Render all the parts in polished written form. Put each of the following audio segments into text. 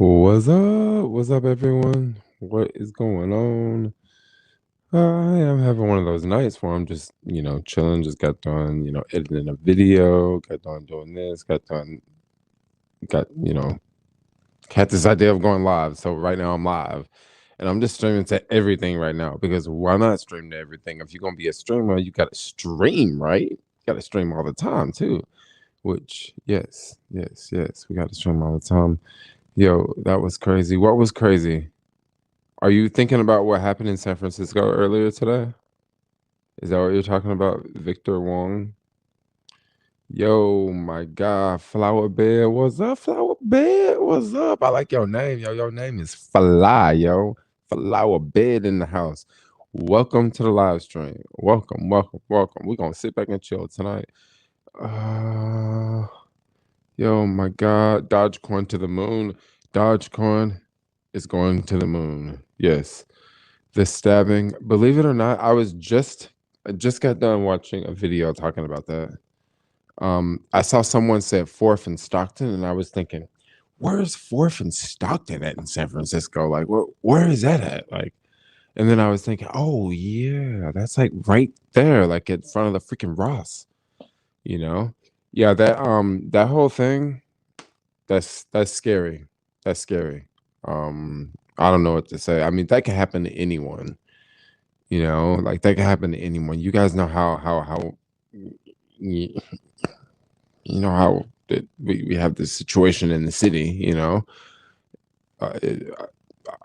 What's up? What's up, everyone? What is going on? I am having one of those nights where I'm just, chilling. Just got done, editing a video, got done doing this, got, had this idea of going live. So right now I'm live and I'm just streaming to everything right now because why not stream to everything? If you're going to be a streamer, you got to stream, right? You got to stream all the time, too. Which, yes, we got to stream all the time. Yo, that was crazy. What was crazy? Are you thinking about what happened in San Francisco earlier today? Is that what you're talking about, Victor Wong? Yo, my God, Flower Bed, what's up, Flower Bed? What's up? I like your name, yo. Your name is Fly, yo. Flower Bed in the house. Welcome to the live stream. Welcome. We're gonna sit back and chill tonight. Uh, yo, my God, Dogecoin to the moon. Dogecoin is going to the moon. Yes. The stabbing, believe it or not, I just got done watching a video talking about that. I saw someone said Fourth and Stockton, and I was thinking, where's Fourth and Stockton at in San Francisco? Like, where is that at? Like, and then I was thinking, oh yeah, that's like right there, like in front of the freaking Ross, you know? Yeah, that whole thing, that's scary. That's scary. I don't know what to say. I mean, that can happen to anyone. Like that can happen to anyone. You guys know how you, you know how we have this situation in the city. Uh, it,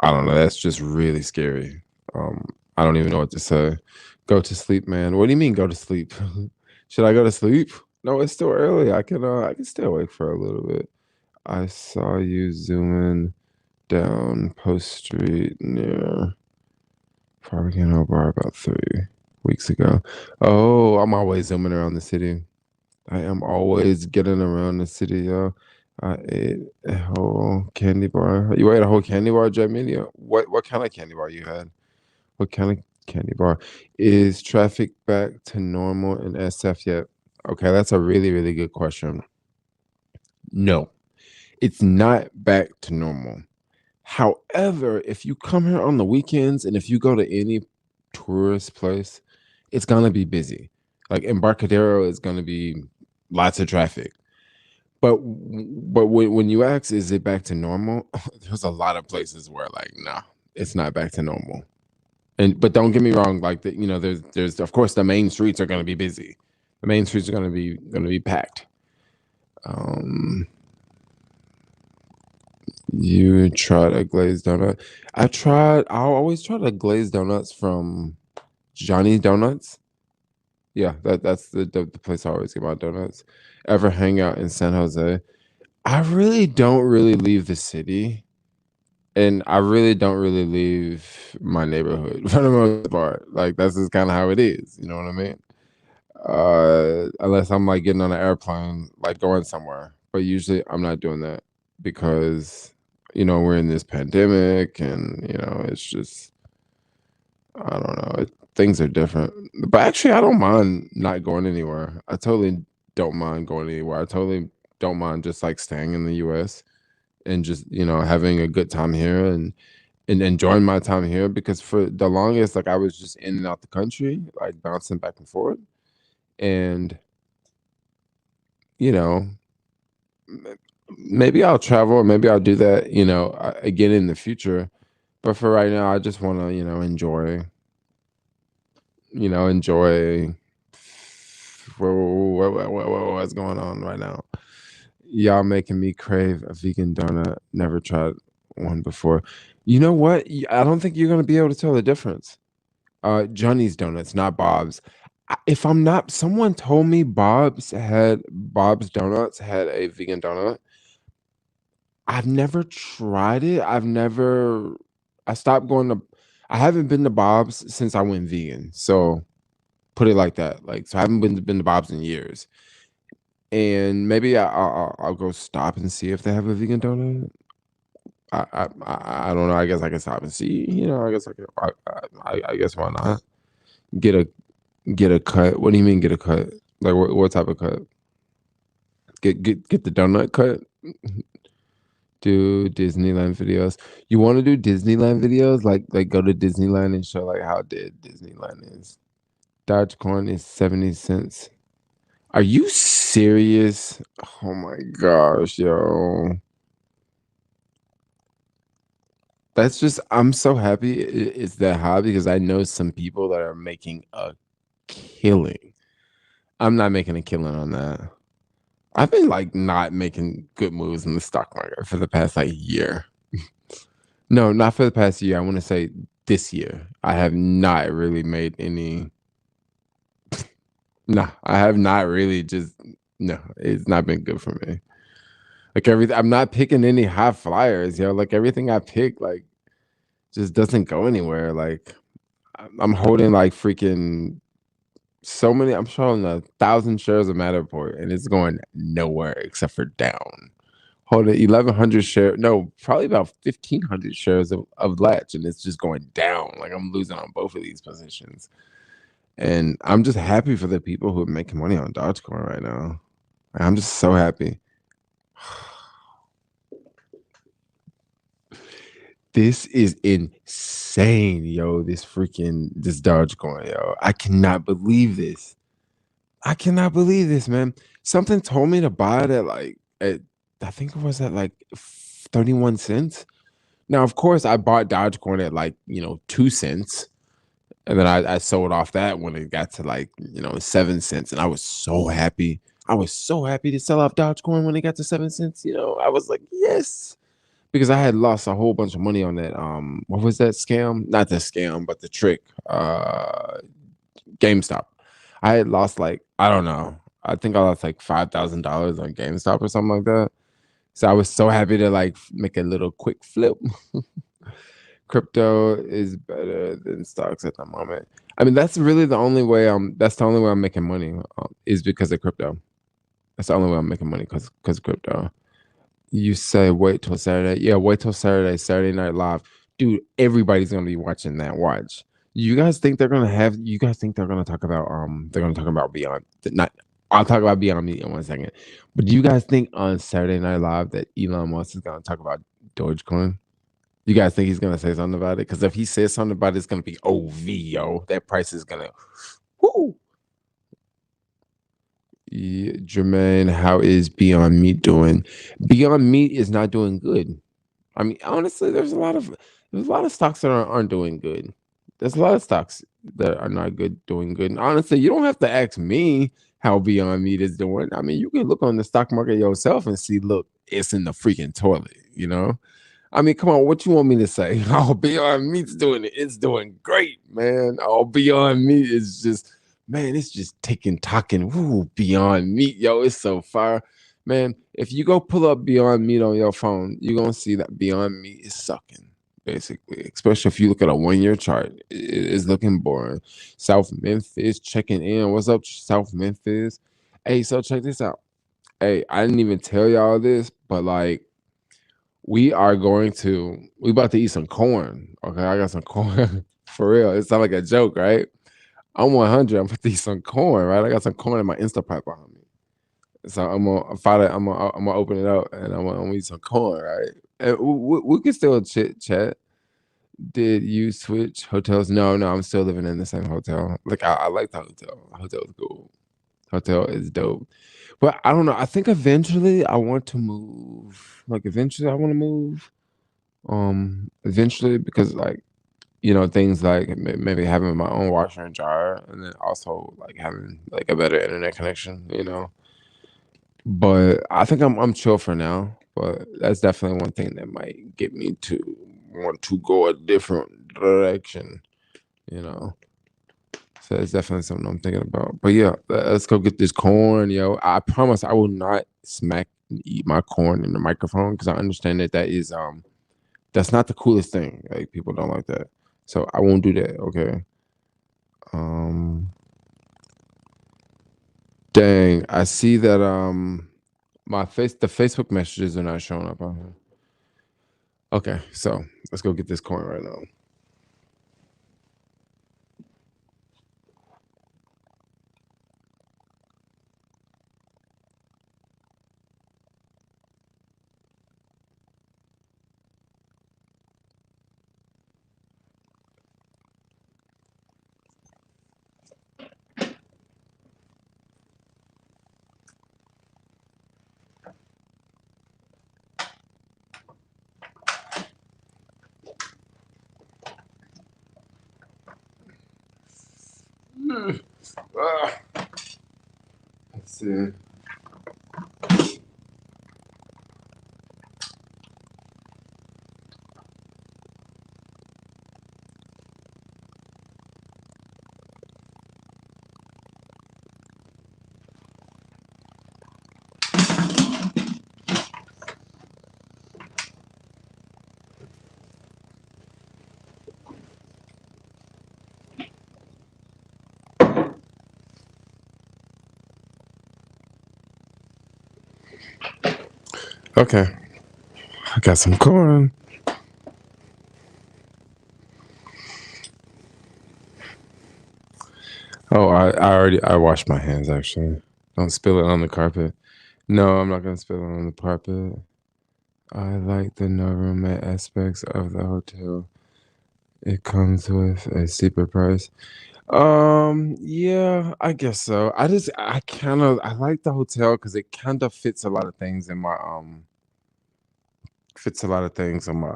I don't know. That's just really scary. I don't even know what to say. Go to sleep, man. What do you mean go to sleep? Should I go to sleep? No, it's still early. I can stay awake for a little bit. I saw you zooming down Post Street near Farmington Bar about 3 weeks ago. Oh, I'm always zooming around the city. I am always getting around the city, yo. I ate a whole candy bar. You ate a whole candy bar, Jet Media? What kind of candy bar you had? What kind of candy bar? Is traffic back to normal in SF yet? Okay, that's a really, really good question. No, it's not back to normal. However, if you come here on the weekends and if you go to any tourist place, it's gonna be busy. Like Embarcadero is gonna be lots of traffic. But when you ask, is it back to normal? There's a lot of places where like, no, it's not back to normal. And but don't get me wrong, like there's of course the main streets are gonna be busy. The main streets are gonna be packed. Um, You tried a glazed donut. I always try to glazed donuts from Johnny Donuts. Yeah, that's the place I always get my donuts. Ever hang out in San Jose? I really don't really leave the city, and I really don't really leave my neighborhood for the most part. Like that's just kind of how it is. You know what I mean? Unless I'm like getting on an airplane, like going somewhere. But usually I'm not doing that because we're in this pandemic and it's just I don't know. Things are different. But actually I don't mind not going anywhere. I totally don't mind going anywhere. I totally don't mind just like staying in the US and just, having a good time here and enjoying my time here because for the longest like I was just in and out the country, like bouncing back and forth. And you know, maybe I'll travel, maybe I'll do that, again in the future. But for right now, I just want to, enjoy what's going on right now. Y'all making me crave a vegan donut. Never tried one before. You know what? I don't think you're gonna be able to tell the difference. Johnny's Donuts, not Bob's. If I'm not, someone told me Bob's Donuts had a vegan donut. I've never tried it. I stopped going to, I haven't been to Bob's since I went vegan. So put it like that. Like, so I haven't been to Bob's in years. And maybe I'll go stop and see if they have a vegan donut. I don't know. I guess I can stop and see. I guess I guess why not get a get a cut? What do you mean get a cut? Like what type of cut? Get the donut cut? Do Disneyland videos. You wanna do Disneyland videos? Like, go to Disneyland and show, like, how dead Disneyland is. Dogecoin is 70 cents. Are you serious? Oh my gosh, yo. That's just I'm so happy it's that high because I know some people that are making a killing. I'm not making a killing on that. I've been, like, not making good moves in the stock market for the past, like, year. No, not for the past year. I wanna say this year. I have not really made any. No, I have not really just no, it's not been good for me. Like, everything I'm not picking any high flyers, yo, like, everything I pick, like, just doesn't go anywhere, like, I'm holding, like, freaking so many I'm showing 1,000 shares of Matterport, and it's going nowhere except for down. Holding 1,100 share no, probably about 1,500 shares of Latch, and it's just going down, like, I'm losing on both of these positions, and I'm just happy for the people who are making money on Dogecoin right now. I'm just so happy. This is insane, yo. This Dogecoin, yo. I cannot believe this. I cannot believe this, man. Something told me to buy it at like at I think it was at like 31 cents. Now, of course, I bought Dogecoin at like 2 cents. And then I sold off that when it got to like 7 cents. And I was so happy. I was so happy to sell off Dogecoin when it got to 7 cents. I was like, yes. Because I had lost a whole bunch of money on that. What was that scam? Not the scam, but the trick. GameStop. I had lost like, I don't know. I think I lost like $5,000 on GameStop or something like that. So I was so happy to like make a little quick flip. Crypto is better than stocks at the moment. I mean, that's really the only way that's the only way I'm making money is because of crypto. That's the only way I'm making money because of crypto. You say wait till Saturday. Yeah, wait till Saturday, Saturday Night Live. Dude, everybody's gonna be watching that. Watch. You guys think they're gonna talk about Beyond not I'll talk about Beyond Meat in 1 second. But do you guys think on Saturday Night Live that Elon Musk is gonna talk about Dogecoin? You guys think he's gonna say something about it? Because if he says something about it, it's gonna be OV, yo. That price is gonna whoo. Yeah, Jermaine, how is Beyond Meat doing? Beyond Meat is not doing good. I mean, honestly, there's a lot of stocks that aren't doing good. There's a lot of stocks that are not good doing good. And honestly, you don't have to ask me how Beyond Meat is doing. I mean, you can look on the stock market yourself and see, look, it's in the freaking toilet. I mean, come on, what you want me to say? Oh, Beyond Meat's doing it. It's doing great, man. Oh, Beyond Meat is just, man, it's just talking. Ooh, Beyond Meat, yo, it's so fire. Man, if you go pull up Beyond Meat on your phone, you're gonna see that Beyond Meat is sucking, basically. Especially if you look at a 1 year chart, it's looking boring. South Memphis checking in. What's up, South Memphis? Hey, so check this out. Hey, I didn't even tell y'all this, but like we about to eat some corn. Okay, I got some corn for real. It sounds like a joke, right? I'm 100. I'm about to eat some corn, right? I got some corn in my Instapot behind me. So I'm gonna open it up and I'm gonna eat some corn, right? And we can still chit chat. Did you switch hotels? No, no, I'm still living in the same hotel. Like I like the hotel. The hotel is cool. Hotel is dope. But I don't know. I think eventually I want to move. Like eventually I want to move. Eventually because like things like maybe having my own washer and dryer, and then also like having like a better internet connection. But I think I'm chill for now. But that's definitely one thing that might get me to want to go a different direction. You know. So it's definitely something I'm thinking about. But yeah, let's go get this corn, yo. I promise I will not smack and eat my corn in the microphone because I understand that is that's not the coolest thing. Like people don't like that. So I won't do that, okay? Um dang, I see that the Facebook messages are not showing up on here. Okay, so let's go get this corn right now. Let's see. Okay, I got some corn. Oh, I washed my hands actually. Don't spill it on the carpet. No, I'm not gonna spill it on the carpet. I like the no roommate aspects of the hotel. It comes with a steeper price. Yeah, I guess so. I like the hotel because it kind of fits a lot of things in my fits a lot of things on my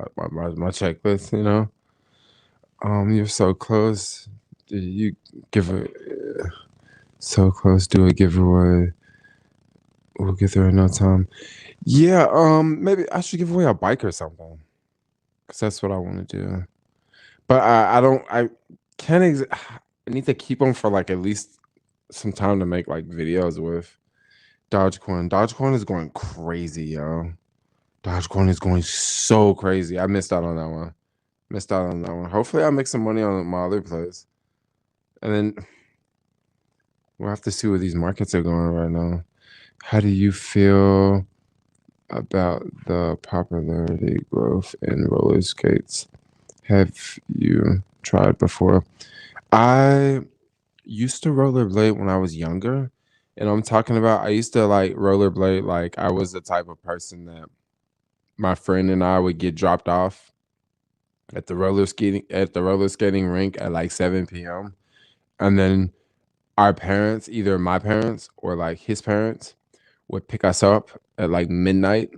checklist, you know. You're so close. Do you give a so close, do a giveaway. We'll get there in no time. Yeah, maybe I should give away a bike or something. Cause that's what I want to do. But I don't I can't I need to keep them for like at least some time to make like videos with. Dogecoin. Dogecoin is going crazy, yo. Dogecoin is going so crazy. I missed out on that one. Missed out on that one. Hopefully, I make some money on my other place, and then we'll have to see where these markets are going right now. How do you feel about the popularity growth in roller skates? Have you tried before? I used to rollerblade when I was younger, and I'm talking about I used to like rollerblade like I was the type of person that my friend and I would get dropped off at the roller skating rink at like 7 p.m. And then our parents, either my parents or like his parents, would pick us up at like midnight.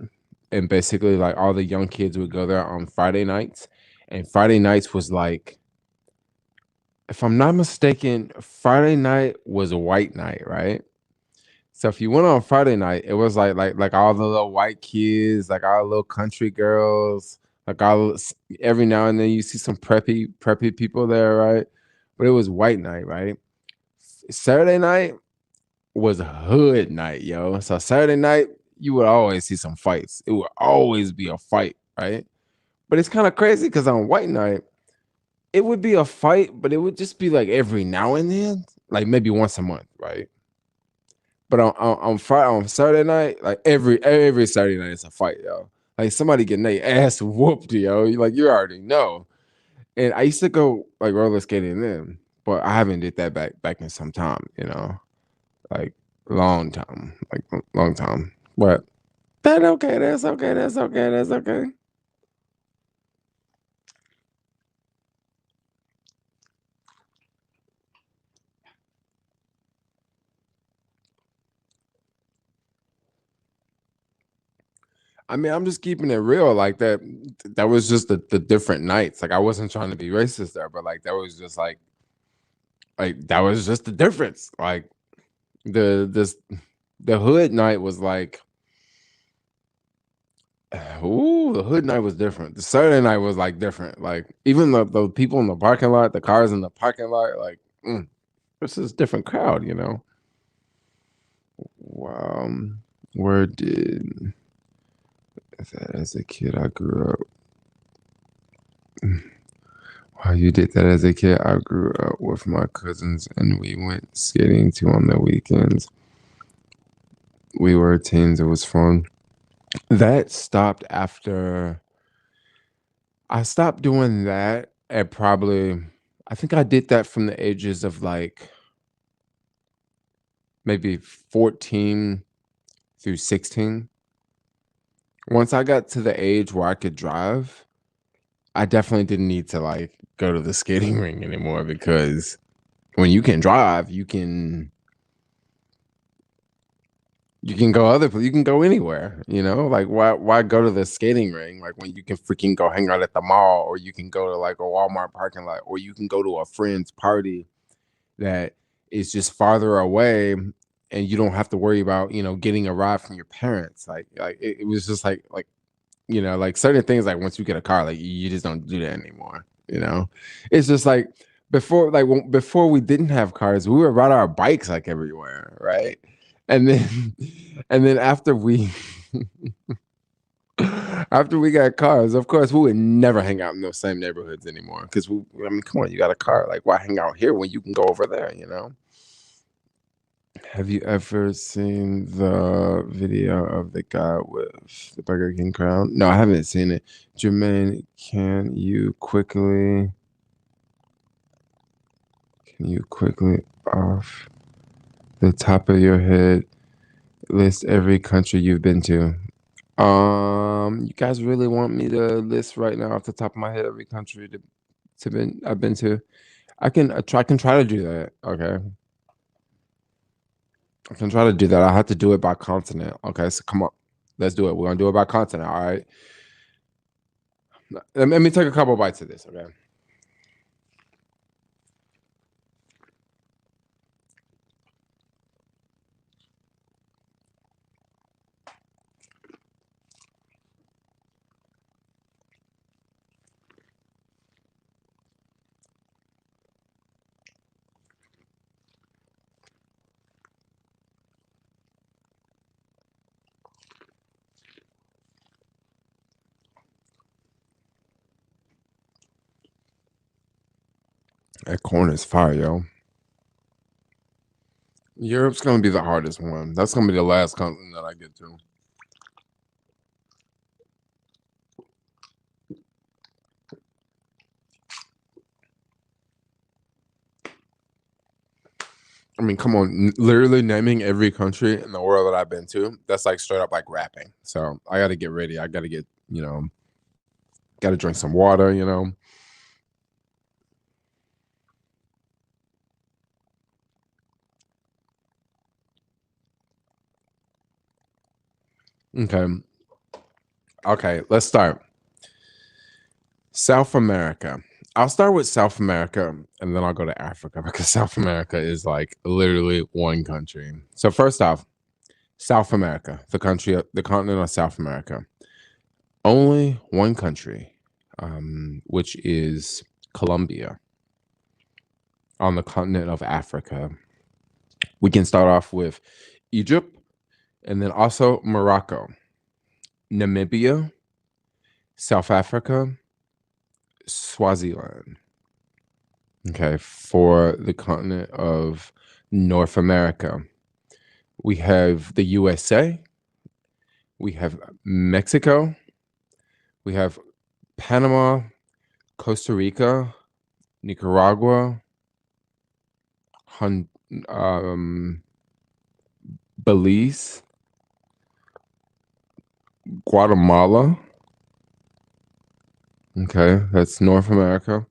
And basically like all the young kids would go there on Friday nights. And Friday nights was like, if I'm not mistaken, Friday night was a white night, right? So if you went on Friday night, it was like all the little white kids, like all the little country girls, like every now and then you see some preppy people there, right? But it was white night, right? Saturday night was hood night, yo. So Saturday night, you would always see some fights. It would always be a fight, right? But it's kind of crazy because on white night, it would be a fight, but it would just be like every now and then, like maybe once a month, right? But on Friday, on Saturday night, like every Saturday night, it's a fight, yo. Like somebody getting their ass whooped, yo. Like you already know. And I used to go like roller skating then, but I haven't did that back in some time, you know, like long time. But that's okay. That's okay. That's okay. That's okay. I mean, I'm just keeping it real. Like that. That was just the different nights. Like I wasn't trying to be racist there, but like that was just like that was just the difference. Like this the hood night was like, ooh, the hood night was different. The Saturday night was like different. Like even the people in the parking lot, the cars in the parking lot, like this is a different crowd, you know. Um, where did as a kid I grew up? While you did that as a kid, I grew up with my cousins and we went skating too on the weekends. We were teens. It was fun. That stopped after I stopped doing that at probably, I think I did that from the ages of like maybe 14 through 16. Once I got to the age where I could drive, I definitely didn't need to like go to the skating ring anymore because When you can drive, you can go you can go anywhere, you know? Like why go to the skating ring like when you can freaking go hang out at the mall, or you can go to like a Walmart parking lot, or you can go to a friend's party that is just farther away, and you don't have to worry about, getting a ride from your parents. Like it was just like like certain things, like once you get a car, like you just don't do that anymore, It's just like before we didn't have cars, we would ride our bikes like everywhere, right? And then and then after we got cars, of course, we would never hang out in those same neighborhoods anymore. Because I mean, come on, you got a car. Like, why hang out here when you can go over there? Have you ever seen the video of the guy with the Burger King crown? No, I haven't seen it. Jermaine, can you quickly off the top of your head list every country you've been to? You guys really want me to list right now off the top of my head every country I've been to? I can try to do that. Okay. I can try to do that. I have to do it by continent. Okay, so come on. Let's do it. We're gonna do it by continent. All right. Let me take a couple bites of this, okay? That corn is fire, yo. Europe's gonna be the hardest one. That's gonna be the last continent that I get to. I mean, come on, literally naming every country in the world that I've been to, that's like straight up like rapping. So I gotta get ready. I gotta get, gotta drink some water. Okay. Okay, let's start. South America. I'll start with South America and then I'll go to Africa because South America is like literally one country. So first off, South America, the continent of South America. Only one country, which is Colombia on the continent of Africa. We can start off with Egypt and then also Morocco, Namibia, South Africa, Swaziland. Okay, for the continent of North America, we have the USA, we have Mexico, we have Panama, Costa Rica, Nicaragua, Belize, Guatemala. Okay, that's North America.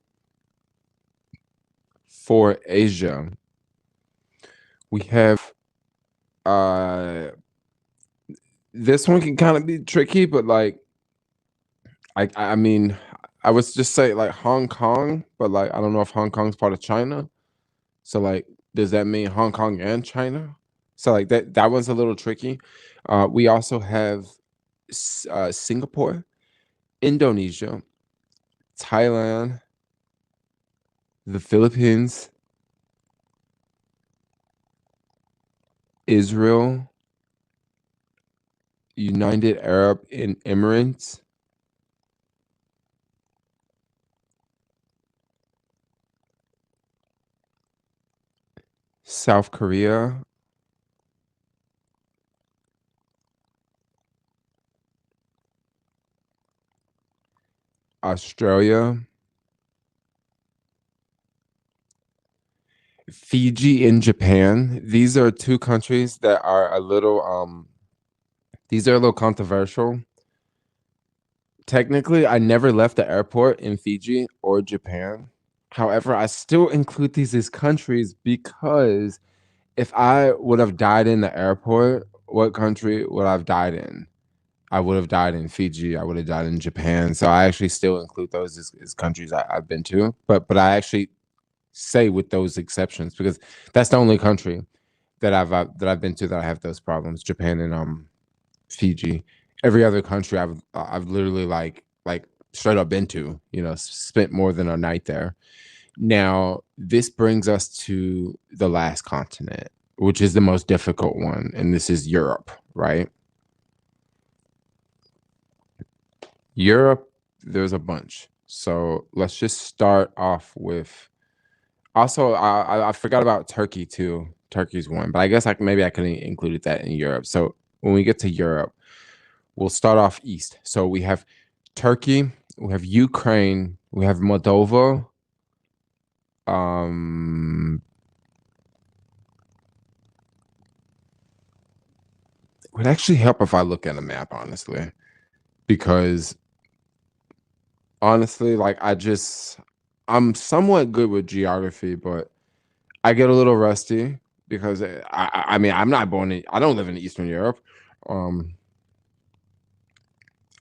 For Asia, we have this one can kind of be tricky, but like I mean, I would just say like Hong Kong, but like I don't know if Hong Kong's part of China. So like, does that mean Hong Kong and China? So like that one's a little tricky. We also have Singapore, Indonesia, Thailand, the Philippines, Israel, United Arab Emirates, South Korea, Australia, Fiji, and Japan. These are two countries that are a little controversial. Technically, I never left the airport in Fiji or Japan. However, I still include these as countries because if I would have died in the airport, what country would I have died in? I would have died in Fiji. I would have died in Japan. So I actually still include those as countries I've been to. But I actually say with those exceptions because that's the only country that I've been to that I have those problems. Japan and Fiji. Every other country I've literally like straight up been to. You know, spent more than a night there. Now this brings us to the last continent, which is the most difficult one, and this is Europe, right? Europe, there's a bunch. So let's just start off with. Also, I forgot about Turkey too. Turkey's one, but I guess maybe I could have included that in Europe. So when we get to Europe, we'll start off east. So we have Turkey, we have Ukraine, we have Moldova. Um, it would actually help if I look at a map, honestly, because honestly, like I'm somewhat good with geography, but I get a little rusty because I mean I'm not born in I don't live in Eastern Europe. Um,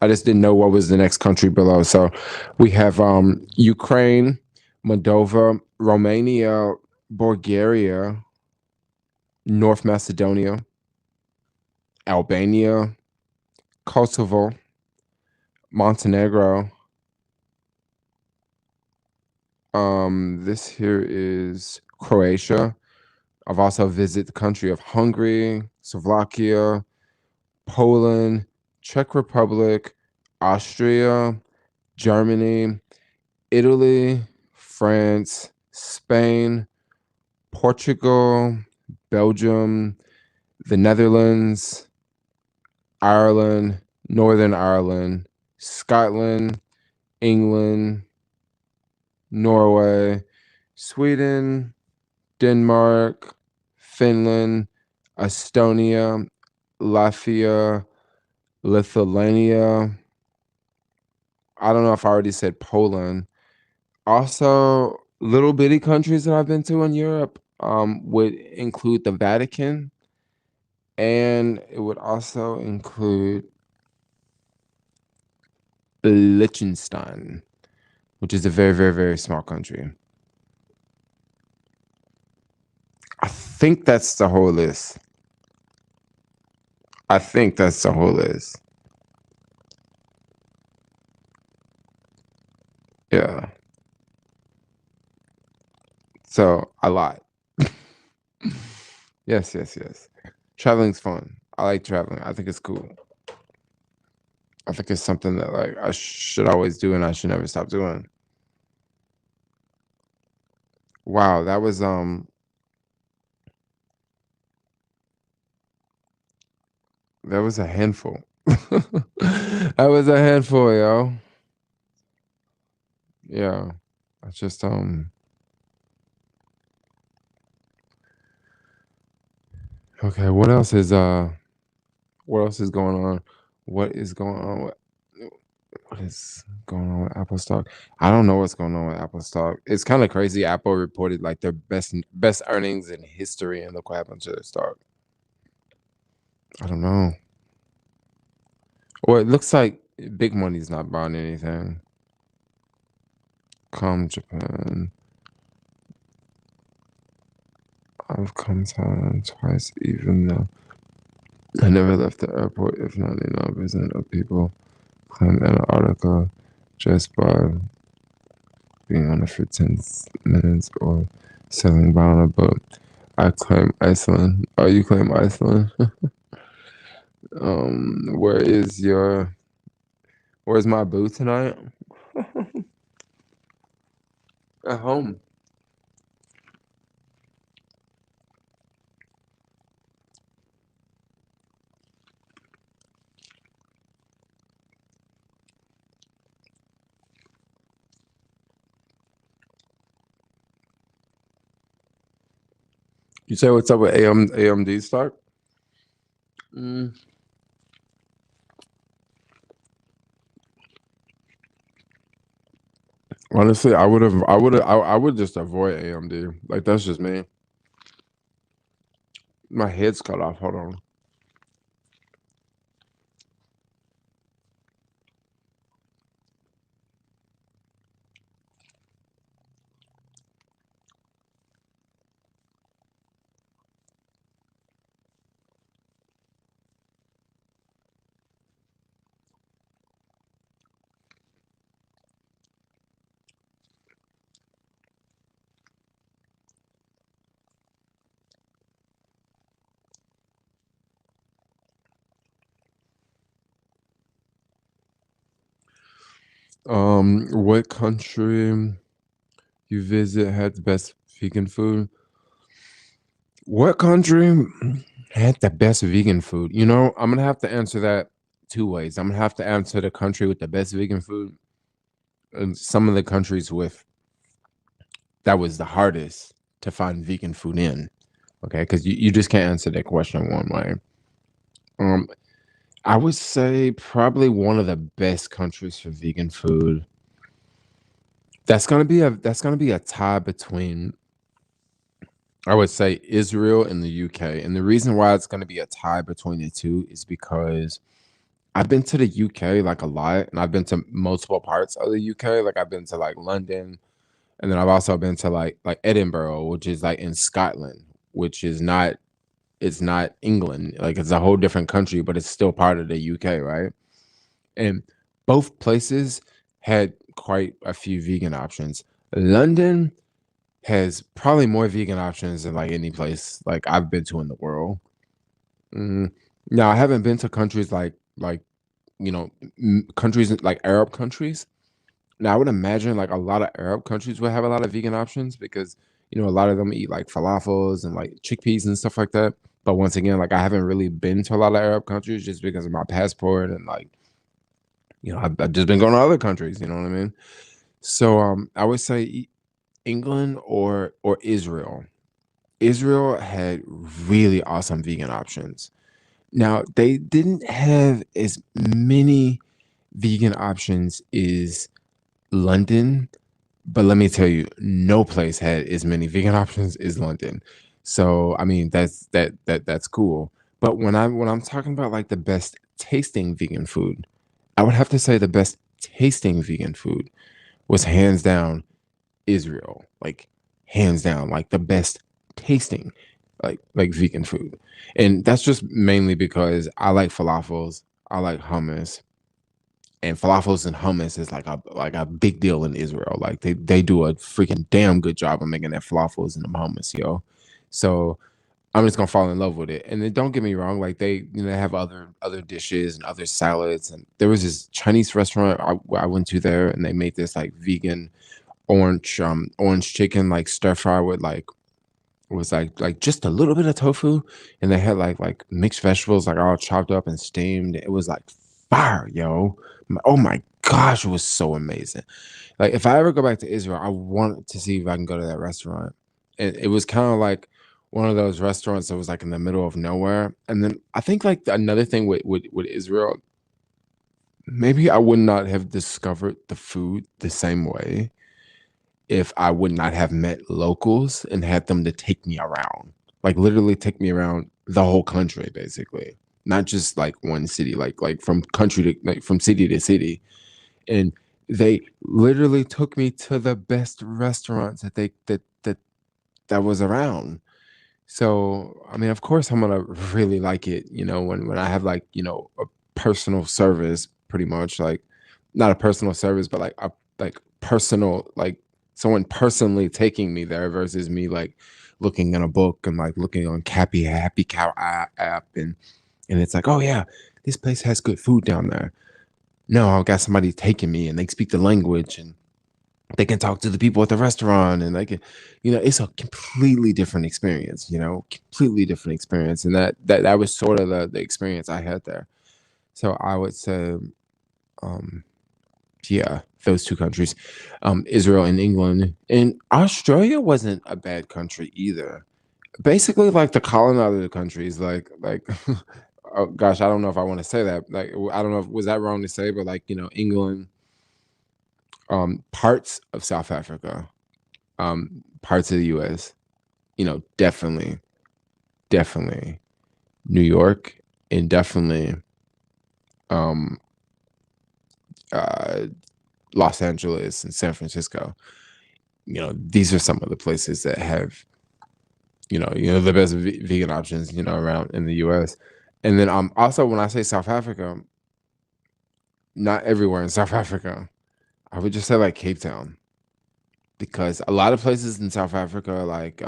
I just didn't know what was the next country below. So we have Ukraine, Moldova, Romania, Bulgaria, North Macedonia, Albania, Kosovo, Montenegro. This here is Croatia. I've also visited the country of Hungary, Slovakia, Poland, Czech Republic, Austria, Germany, Italy, France, Spain, Portugal, Belgium, the Netherlands, Ireland, Northern Ireland, Scotland, England, Norway, Sweden, Denmark, Finland, Estonia, Latvia, Lithuania. I don't know if I already said Poland. Also, little bitty countries that I've been to in Europe would include the Vatican, and it would also include Liechtenstein, which is a very, very, very small country. I think that's the whole list. I think that's the whole list. Yeah. So a lot. Yes, yes, yes. Traveling's fun. I like traveling. I think it's cool. I think it's something that like I should always do and I should never stop doing. Wow, that was a handful. That was a handful, yo. Yeah. I just okay, what else is going on? What is going on with what is going on with Apple stock? I don't know what's going on with Apple stock. It's kind of crazy. Apple reported like their best earnings in history, and look what happened to their stock. I don't know. Well, it looks like big money's not buying anything. Come Japan. I've come Thailand twice, even though I never left the airport. If not, 99% of people claim Antarctica just by being on it for 10 minutes or sailing by on a boat. I claim Iceland. Oh, you claim Iceland? Where is where's my boo tonight? At home. You say what's up with AMD stock? Mm, Honestly, I would just avoid AMD. Like that's just me. My head's cut off. Hold on. What country you visit had the best vegan food? What country had the best vegan food? You know, I'm gonna have to answer that two ways. I'm gonna have to answer the country with the best vegan food, and some of the countries with that was the hardest to find vegan food in. Okay, because you just can't answer that question one way. Um, I would say probably one of the best countries for vegan food. That's gonna be a tie between I would say Israel and the UK. And the reason why it's gonna be a tie between the two is because I've been to the UK like a lot, and I've been to multiple parts of the UK. Like I've been to like London, and then I've also been to like Edinburgh, which is like in Scotland, which is not it's not England. Like it's a whole different country, but it's still part of the UK, right? And both places had quite a few vegan options. London has probably more vegan options than like any place like I've been to in the world. Mm. Now I haven't been to countries like countries like Arab countries. Now I would imagine like a lot of Arab countries would have a lot of vegan options because a lot of them eat like falafels and like chickpeas and stuff like that. But once again, like I haven't really been to a lot of Arab countries just because of my passport and like I've just been going to other countries. You know what I mean? So I would say England or Israel. Israel had really awesome vegan options. Now they didn't have as many vegan options as London, but let me tell you, no place had as many vegan options as London. So I mean that's cool. But when I'm talking about like the best tasting vegan food, I would have to say the best tasting vegan food was hands down Israel. Like hands down, like the best tasting like vegan food. And that's just mainly because I like falafels, I like hummus, and falafels and hummus is like a big deal in Israel. Like they do a freaking damn good job of making that falafels and the hummus, yo. So I'm just gonna fall in love with it. And then don't get me wrong, like they have other dishes and other salads. And there was this Chinese restaurant I went to there, and they made this like vegan orange chicken like stir fry with like was like just a little bit of tofu, and they had like mixed vegetables like all chopped up and steamed. It was like fire, yo. Oh my gosh, it was so amazing. Like if I ever go back to Israel, I want to see if I can go to that restaurant. And it was kind of like one of those restaurants that was like in the middle of nowhere. And then I think like another thing with Israel, maybe I would not have discovered the food the same way if I would not have met locals and had them to take me around, like literally take me around the whole country, basically, not just like one city, like from country to like from city to city, and they literally took me to the best restaurants that was around. So I mean, of course, I'm gonna really like it, when I have like a personal service, pretty much like not a personal service, but like a like personal like someone personally taking me there versus me like looking in a book and like looking on Happy Cow app and it's like, oh yeah, this place has good food down there. No, I've got somebody taking me and they speak the language and they can talk to the people at the restaurant and they can, it's a completely different experience, completely different experience. And that was sort of the experience I had there. So I would say, um, yeah, those two countries, Israel and England. And Australia wasn't a bad country either. Basically, like the colonizer countries, like oh gosh, I don't know if I want to say that. Like I don't know if was that wrong to say, but like England, Parts of South Africa, parts of the US, definitely, definitely New York, and definitely um uh Los Angeles and San Francisco. These are some of the places that have, the best vegan options, around in the US. And then also when I say South Africa, not everywhere in South Africa. I would just say like Cape Town, because a lot of places in South Africa, like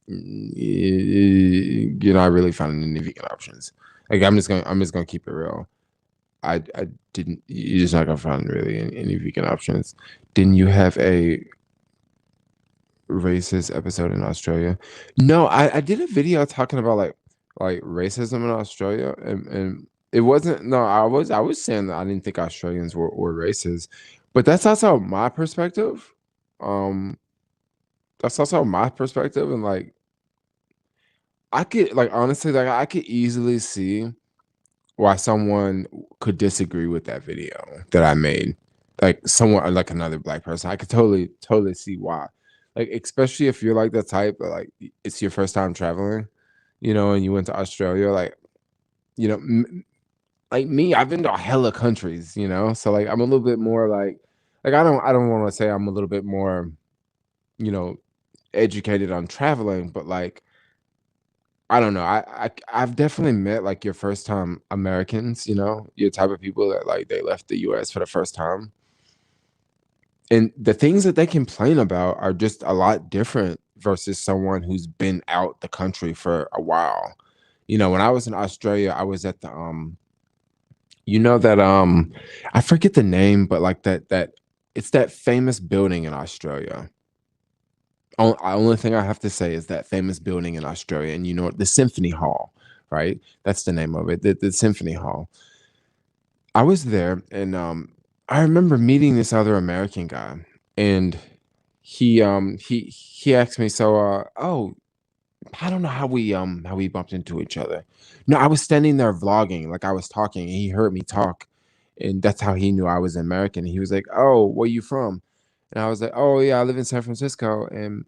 you're not really finding any vegan options. Like I'm just gonna keep it real. I didn't. You're just not gonna find really any vegan options. Didn't you have a racist episode in Australia? No, I did a video talking about like racism in Australia, and it wasn't. No, I was saying that I didn't think Australians were racist, but that's also my perspective. Um, that's also my perspective, and like I could like honestly like I could easily see why someone could disagree with that video that I made. Like someone like another black person. I could totally see why. Like especially if you're like the type that like it's your first time traveling, and you went to Australia, like, you know, like me, I've been to hella countries, So like I'm a little bit more like I don't want to say I'm a little bit more, you know, educated on traveling, but like I don't know. I've definitely met like your first time Americans, your type of people that like they left the US for the first time. And the things that they complain about are just a lot different versus someone who's been out the country for a while. When I was in Australia, I was at the that I forget the name, but like that it's that famous building in Australia. Only thing I have to say is that famous building in Australia, and the Symphony Hall, right? That's the name of it, the Symphony Hall. I was there, and I remember meeting this other American guy, and he asked me, so oh, I don't know how we bumped into each other. No, I was standing there vlogging, like I was talking, and he heard me talk, and that's how he knew I was American. He was like, "Oh, where you from?" And I was like, "Oh yeah, I live in San Francisco." And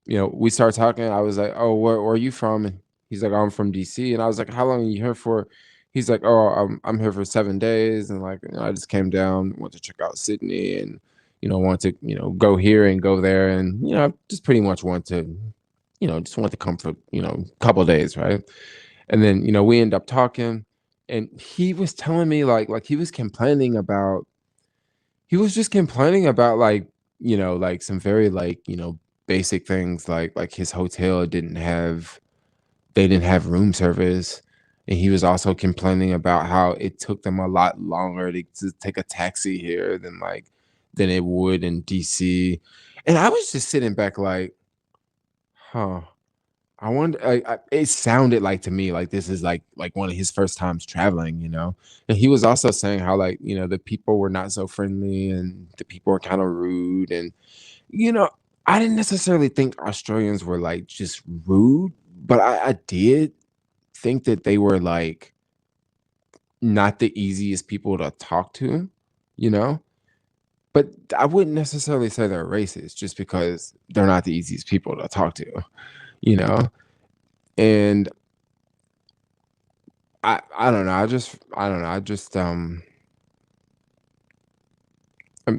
we started talking. I was like, "Oh, where are you from?" And he's like, "Oh, I'm from DC." And I was like, "How long are you here for?" He's like, "Oh, I'm here for 7 days, and like I just came down, went to check out Sydney, and want to go here and go there, and I just pretty much want to just want to come for a couple of days, right?" And then we end up talking, and he was telling me like he was just complaining about like like some very like basic things like his hotel didn't have room service, and he was also complaining about how it took them a lot longer to take a taxi here than it would in DC. And I was just sitting back like, huh. I wonder. It sounded like to me like this is like one of his first times traveling, And he was also saying how like the people were not so friendly and the people were kind of rude, and you know I didn't necessarily think Australians were like just rude, but I did think that they were like not the easiest people to talk to, you know. But I wouldn't necessarily say they're racist just because they're not the easiest people to talk to, you know. And I don't know. I don't know.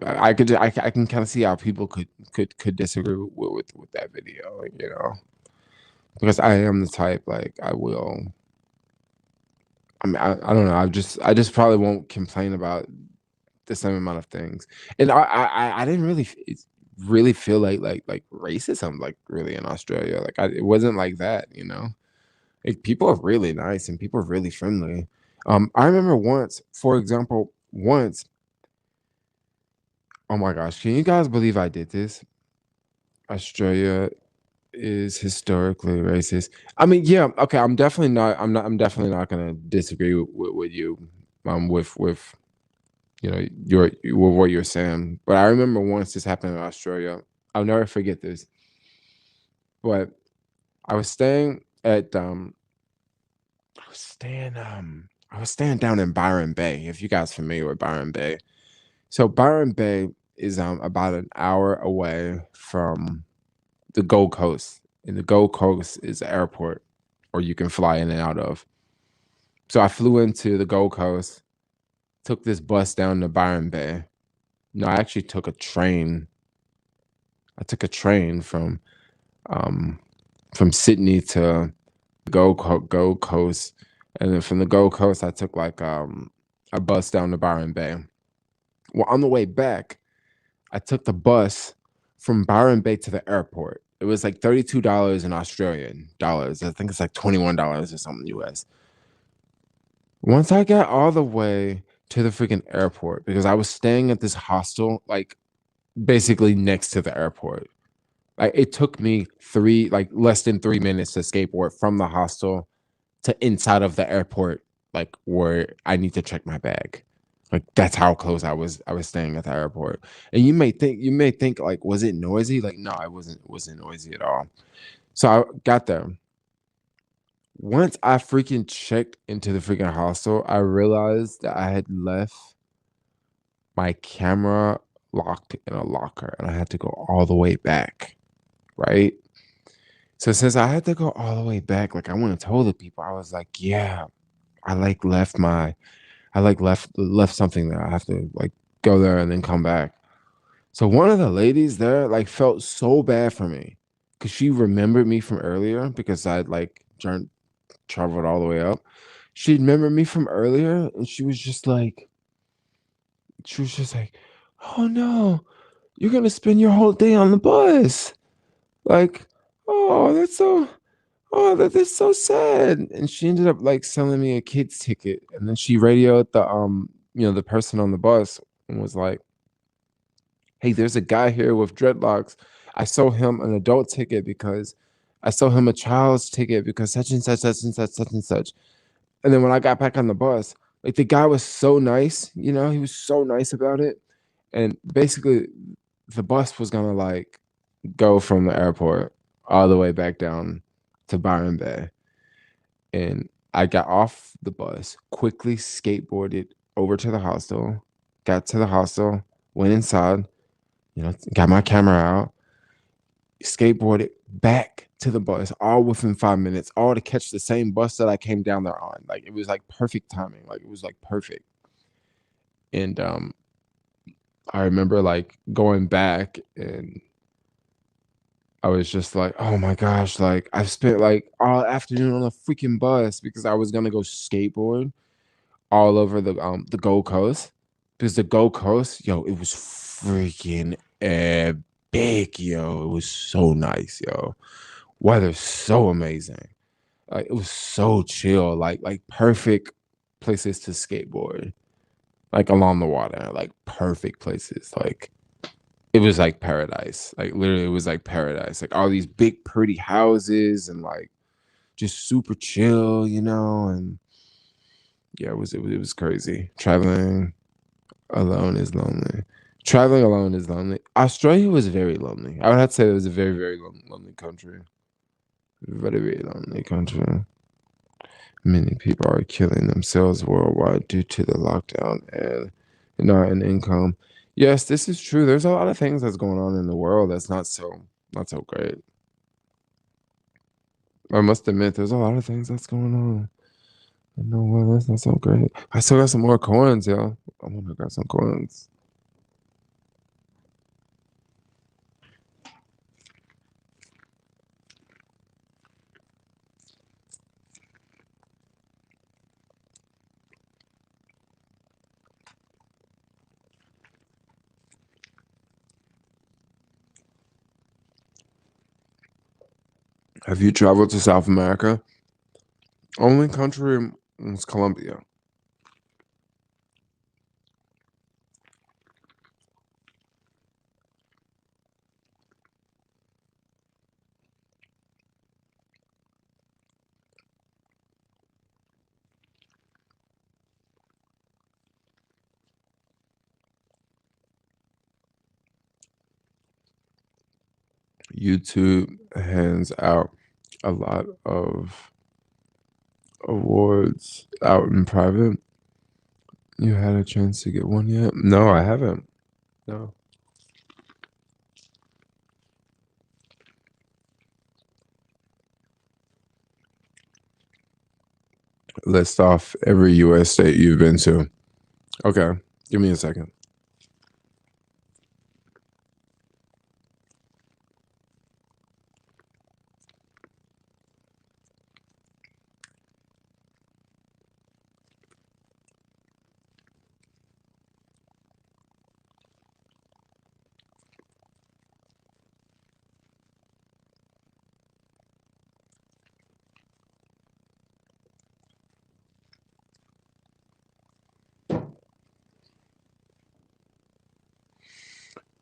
I can kind of see how people could disagree with that video, because I am the type like I will. I mean, I don't know. I just probably won't complain about the same amount of things, and I didn't really feel like racism like really in Australia. Like it wasn't like that. Like, people are really nice and people are really friendly. I remember once, for example, once. Oh my gosh, can you guys believe I did this? Australia is historically racist. I mean, yeah, okay. I'm definitely not gonna disagree with you. With with what you're saying. But I remember once this happened in Australia. I'll never forget this. But I was staying at I was staying down in Byron Bay. If you guys familiar with Byron Bay, so Byron Bay is about an hour away from the Gold Coast. And the Gold Coast is the airport or you can fly in and out of. So I flew into the Gold Coast, took this bus down to Byron Bay. No, I actually took a train. I took a train from Sydney to Gold Coast, and then from the Gold Coast, I took like a bus down to Byron Bay. Well, on the way back, I took the bus from Byron Bay to the airport. It was like $32 in Australian dollars. I think it's like $21 or something US. Once I got all the way to the freaking airport, because I was staying at this hostel, like basically next to the airport. Like it took me less than 3 minutes to skateboard from the hostel to inside of the airport, like where I need to check my bag. Like that's how close I was staying at the airport. And you may think like, was it noisy? Like, no, it wasn't noisy at all. So I got there. Once I freaking checked into the freaking hostel, I realized that I had left my camera locked in a locker and I had to go all the way back. Right. So since I had to go all the way back, like I went and told the people, I was like, yeah, I left something there. I have to like go there and then come back. So one of the ladies there like felt so bad for me because she remembered me from earlier because I'd like traveled all the way up. She remembered me from earlier and she was just like, oh no, you're gonna spend your whole day on the bus. Like, oh, that's so sad. And she ended up like selling me a kid's ticket. And then she radioed the person on the bus and was like, hey, there's a guy here with dreadlocks. I sold him an adult ticket because I sold him a child's ticket because such and such, such and such, such and such. And then when I got back on the bus, like the guy was so nice, he was so nice about it. And basically the bus was gonna like go from the airport all the way back down to Byron Bay. And I got off the bus, quickly skateboarded over to the hostel, got to the hostel, went inside, got my camera out, skateboarded back to the bus, all within 5 minutes, all to catch the same bus that I came down there on. Like it was like perfect timing. Like it was like perfect. And I remember like going back and I was just like, oh my gosh, like I've spent like all afternoon on a freaking bus because I was gonna go skateboard all over the Gold Coast. Because the Gold Coast, yo, it was freaking epic, yo. It was so nice, yo. Weather's so amazing. Like it was so chill, like perfect places to skateboard. Like along the water, like perfect places. Like it was like paradise. Like literally, it was like paradise. Like all these big, pretty houses and like just super chill, And yeah, it was crazy. Traveling alone is lonely. Traveling alone is lonely. Australia was very lonely. I would have to say it was a very, very lonely country. Very, very lonely country. Many people are killing themselves worldwide due to the lockdown and not an income. Yes, this is true. There's a lot of things that's going on in the world that's not so great. I must admit, there's a lot of things that's going on. No, well, that's not so great. I still got some more coins, yo. I want to got some coins. Have you traveled to South America? Only country was Colombia. YouTube hands out a lot of awards out in private. You had a chance to get one yet? No, I haven't. No. List off every U.S. state you've been to. Okay, give me a second.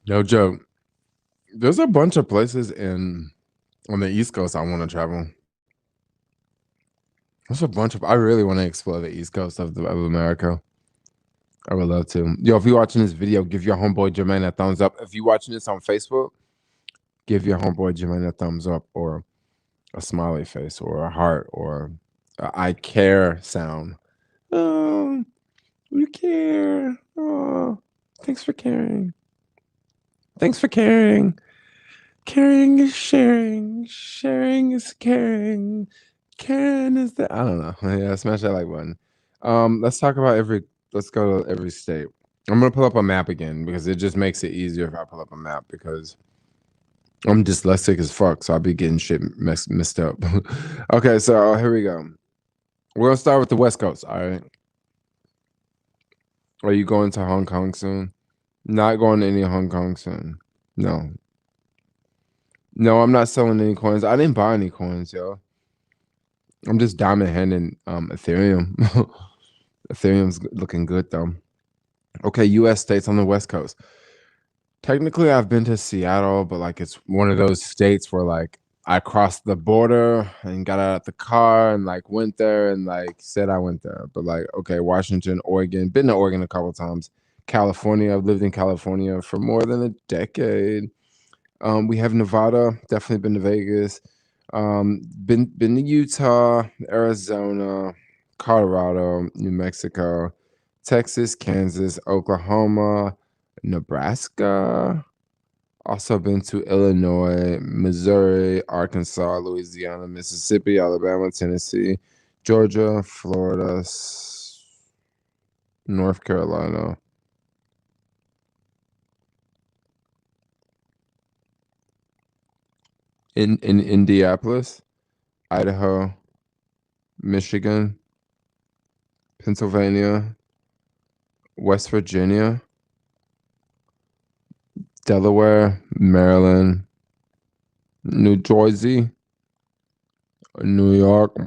No joke. There's a bunch of places on the East Coast I want to travel. There's a bunch of. I really want to explore the East Coast of America. I would love to. Yo, if you're watching this video, give your homeboy Jermaine a thumbs up. If you're watching this on Facebook, give your homeboy Jermaine a thumbs up or a smiley face or a heart or a I care sound. Oh, you care. Oh, thanks for caring. Thanks for caring. Caring is sharing. Sharing is caring. Caring is the I don't know. Yeah, smash that like button. Let's talk about let's go to every state. I'm gonna pull up a map again because it just makes it easier if I pull up a map because I'm dyslexic as fuck, so I'll be getting shit messed up. Okay, so here we go. We're gonna start with the West Coast. All right. Are you going to Hong Kong soon? Not going to any Hong Kong soon. No. No, I'm not selling any coins. I didn't buy any coins, yo. I'm just diamond handing Ethereum. Ethereum's looking good though. Okay, US states on the West Coast. Technically, I've been to Seattle, but like it's one of those states where like I crossed the border and got out of the car and like went there and like said I went there. But like, okay, Washington, Oregon, been to Oregon a couple times. California, I've lived in California for more than a decade. We have Nevada, definitely been to Vegas. Been to Utah, Arizona, Colorado, New Mexico, Texas, Kansas, Oklahoma, Nebraska. Also been to Illinois, Missouri, Arkansas, Louisiana, Mississippi, Alabama, Tennessee, Georgia, Florida, North Carolina. In Indianapolis, Idaho, Michigan, Pennsylvania, West Virginia, Delaware, Maryland, New Jersey, New York,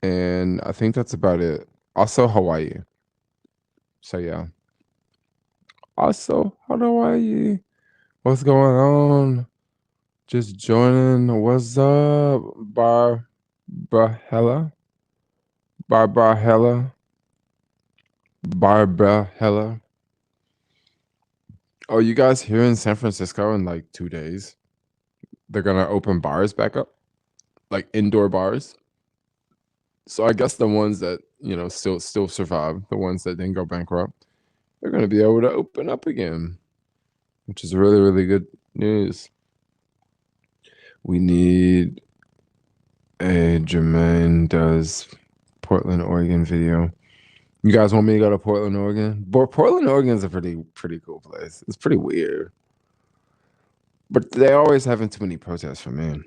and I think that's about it. Also Hawaii. So yeah. Also Hawaii. What's going on? Just joining. What's up, Barbara Hella. Oh, you guys here in San Francisco in like 2 days? They're gonna open bars back up, like indoor bars. So I guess the ones that still survive, the ones that didn't go bankrupt, they're gonna be able to open up again, which is really, really good news. We need a Jermaine does Portland, Oregon video. You guys want me to go to Portland, Oregon? Portland, Oregon is a pretty cool place. It's pretty weird. But they always having too many protests for me.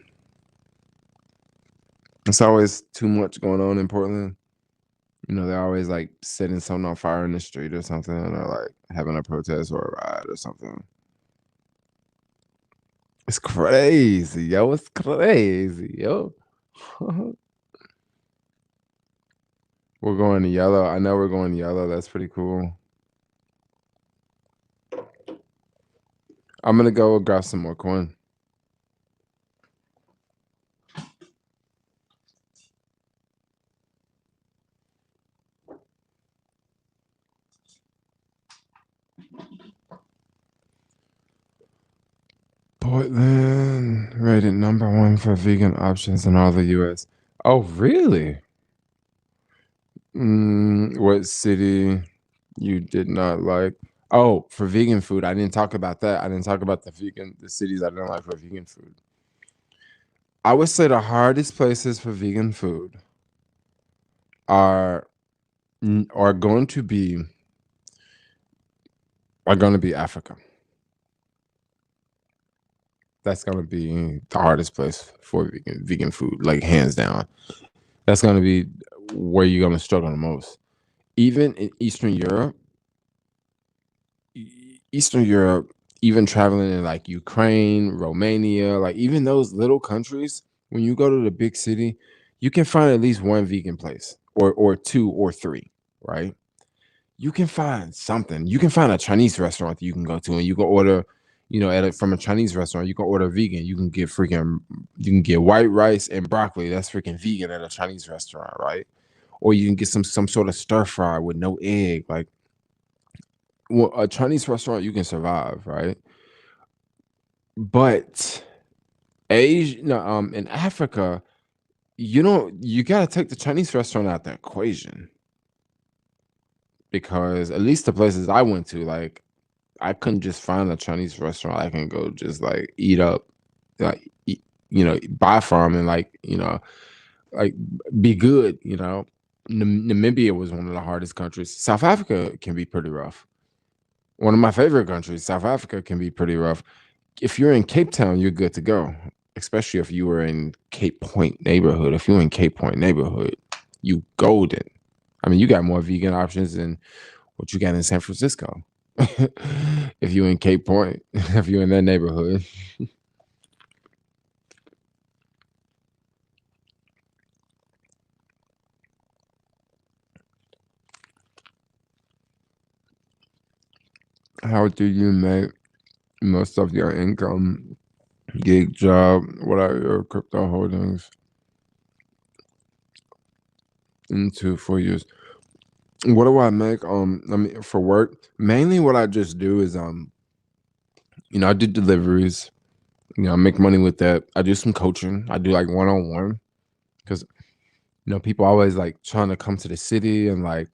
It's always too much going on in Portland. They're always like setting something on fire in the street or something, or like having a protest or a riot or something. It's crazy, yo. It's crazy, yo. We're going to yellow. I know we're going to yellow. That's pretty cool. I'm going to go grab some more coin. Portland rated #1 for vegan options in all the U.S. Oh, really? What city you did not like? Oh, for vegan food. I didn't talk about that. I didn't talk about the cities I didn't like for vegan food. I would say the hardest places for vegan food are are going to be Africa. That's gonna be the hardest place for vegan food, like hands down. That's gonna be where you're gonna struggle the most. Even in Eastern Europe, even traveling in like Ukraine, Romania, like even those little countries, when you go to the big city, you can find at least one vegan place or two or three, right? You can find something. You can find a Chinese restaurant that you can go to and you can order, from a Chinese restaurant, you can order vegan. You can get white rice and broccoli. That's freaking vegan at a Chinese restaurant, right? Or you can get some sort of stir fry with no egg. Like, well, a Chinese restaurant, you can survive, right? But Asia, no, in Africa, you gotta take the Chinese restaurant out the equation because at least the places I went to, like, I couldn't just find a Chinese restaurant I can go just like eat up, like buy from and like be good. Namibia was one of the hardest countries. South Africa can be pretty rough. One of my favorite countries, South Africa, can be pretty rough. If you're in Cape Town, you're good to go. Especially if you were in Cape Point neighborhood. If you're in Cape Point neighborhood, you golden. I mean, you got more vegan options than what you got in San Francisco. If you're in Cape Point, if you're in that neighborhood. How do you make most of your income? Gig job? What are your crypto holdings into 4 years? What do I make? I mean, for work, mainly what I just do is I do deliveries. I make money with that. I do some coaching. I do like one-on-one because people always like trying to come to the city and like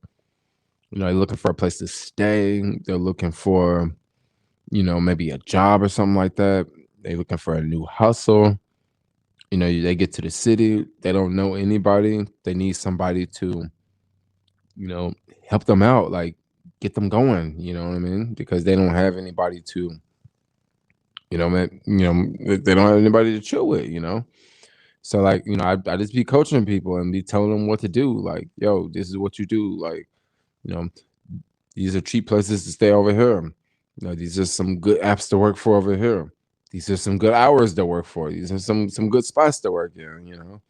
they're looking for a place to stay. They're looking for maybe a job or something like that. They're looking for a new hustle. They get to the city, they don't know anybody. They need somebody to, you know, help them out, like get them going. You know what I mean? Because they don't have anybody to, they don't have anybody to chill with. So like, I just be coaching people and be telling them what to do. Like, yo, this is what you do. Like, you know, these are cheap places to stay over here. These are some good apps to work for over here. These are some good hours to work for. These are some good spots to work in.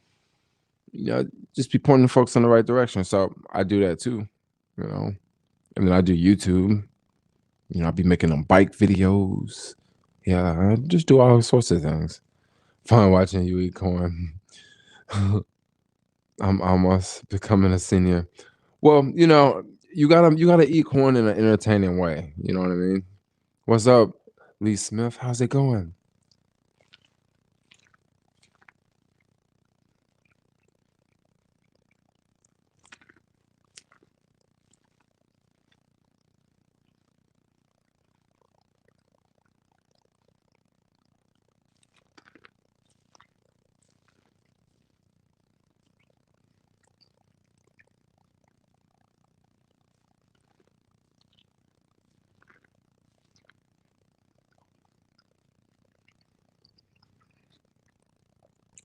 Just be pointing folks in the right direction. So I do that too. And then I do YouTube. I be making them bike videos. Yeah, I just do all sorts of things. Fun watching you eat corn. I'm almost becoming a senior. Well, you gotta eat corn in an entertaining way. You know what I mean? What's up, Lee Smith? How's it going?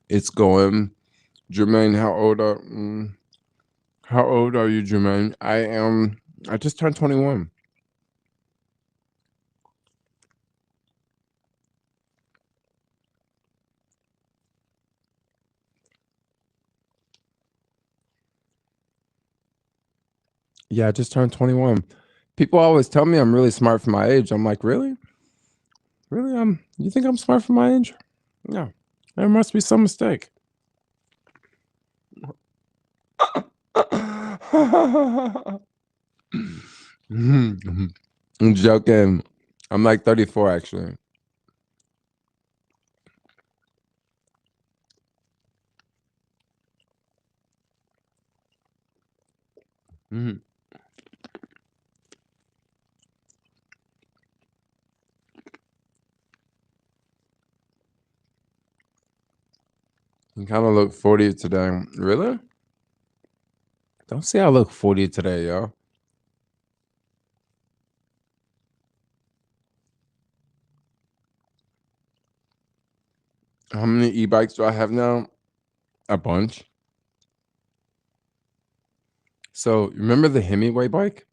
It's going. Jermaine, how old are you, Jermaine? I just turned 21. Yeah, I just turned 21. People always tell me I'm really smart for my age. I'm like, really? Really? You think I'm smart for my age? No. There must be some mistake. I'm joking. I'm like 34 actually. Mhm. You kind of look 40 today. Really? Don't say I look 40 today, yo. How many e-bikes do I have now? A bunch. So remember the Hemingway bike?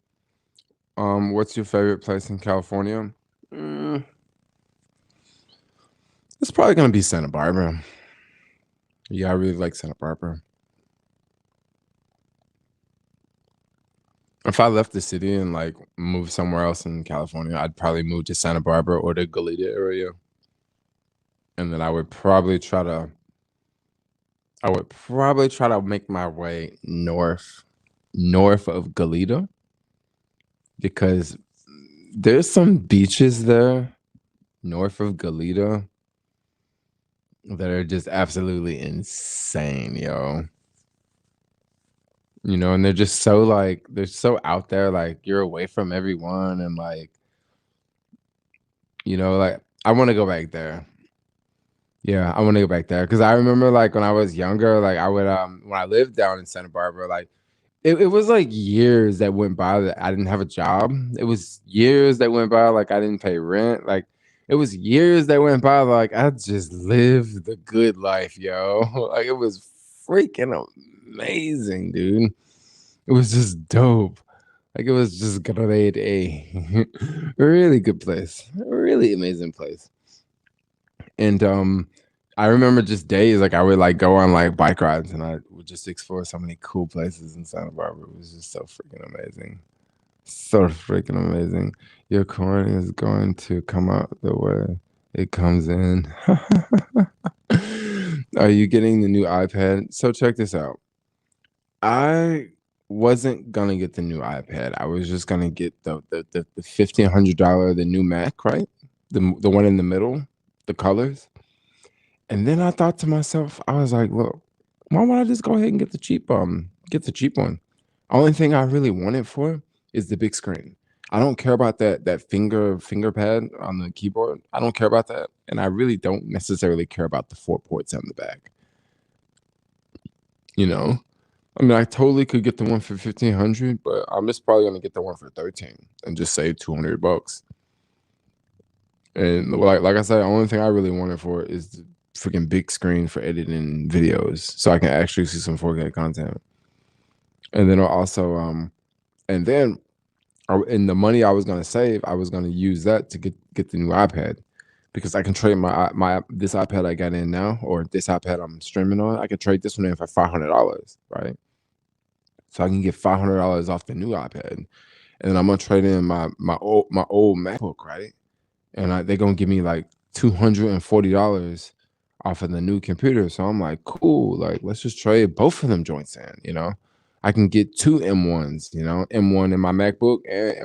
What's your favorite place in California? Mm, it's probably gonna be Santa Barbara. Yeah, I really like Santa Barbara. If I left the city and like moved somewhere else in California, I'd probably move to Santa Barbara or the Goleta area. And then I would probably try to make my way north of Goleta because there's some beaches there north of Goleta that are just absolutely insane, yo. You know, and they're just so like they're so out there, like you're away from everyone and like, you know, like I want to go back there. Yeah, I want to go back there because I remember like when I was younger, like I would when I lived down in Santa Barbara, like it was like years that went by that I didn't have a job. It was years that went by like I didn't pay rent. Like it was years that went by like I just lived the good life, yo. Like it was freaking amazing, dude. It was just dope. Like it was just grade A. Really good place. A really amazing place. And I remember just days like I would like go on like bike rides and I would just explore so many cool places in Santa Barbara. It was just so freaking amazing. So freaking amazing. Your coin is going to come out the way it comes in. Are you getting the new iPad? So check this out. I wasn't gonna get the new iPad. I was just gonna get the $1,500, the new Mac, right? The one in the middle, the colors. And then I thought to myself, I was like, look, why don't I just go ahead and get the cheap one? Only thing I really want it for is the big screen. I don't care about that finger pad on the keyboard. I don't care about that. And I really don't necessarily care about the 4 ports on the back. You know? I mean, I totally could get the one for 1,500, but I'm just probably gonna get the one for 13 and just save $200. And like I said, the only thing I really want it for is the freaking big screen for editing videos, so I can actually see some 4K content. And then also, and then, in the money I was gonna save, I was gonna use that to get the new iPad, because I can trade this iPad I got in now, or this iPad I'm streaming on. I can trade this one in for $500, right? So I can get $500 off the new iPad, and then I'm gonna trade in my old MacBook, right? And they're gonna give me like $240 off of the new computer. So I'm like, cool, like let's just trade both of them joints in, you know. I can get two M1s, you know, M1 in my MacBook and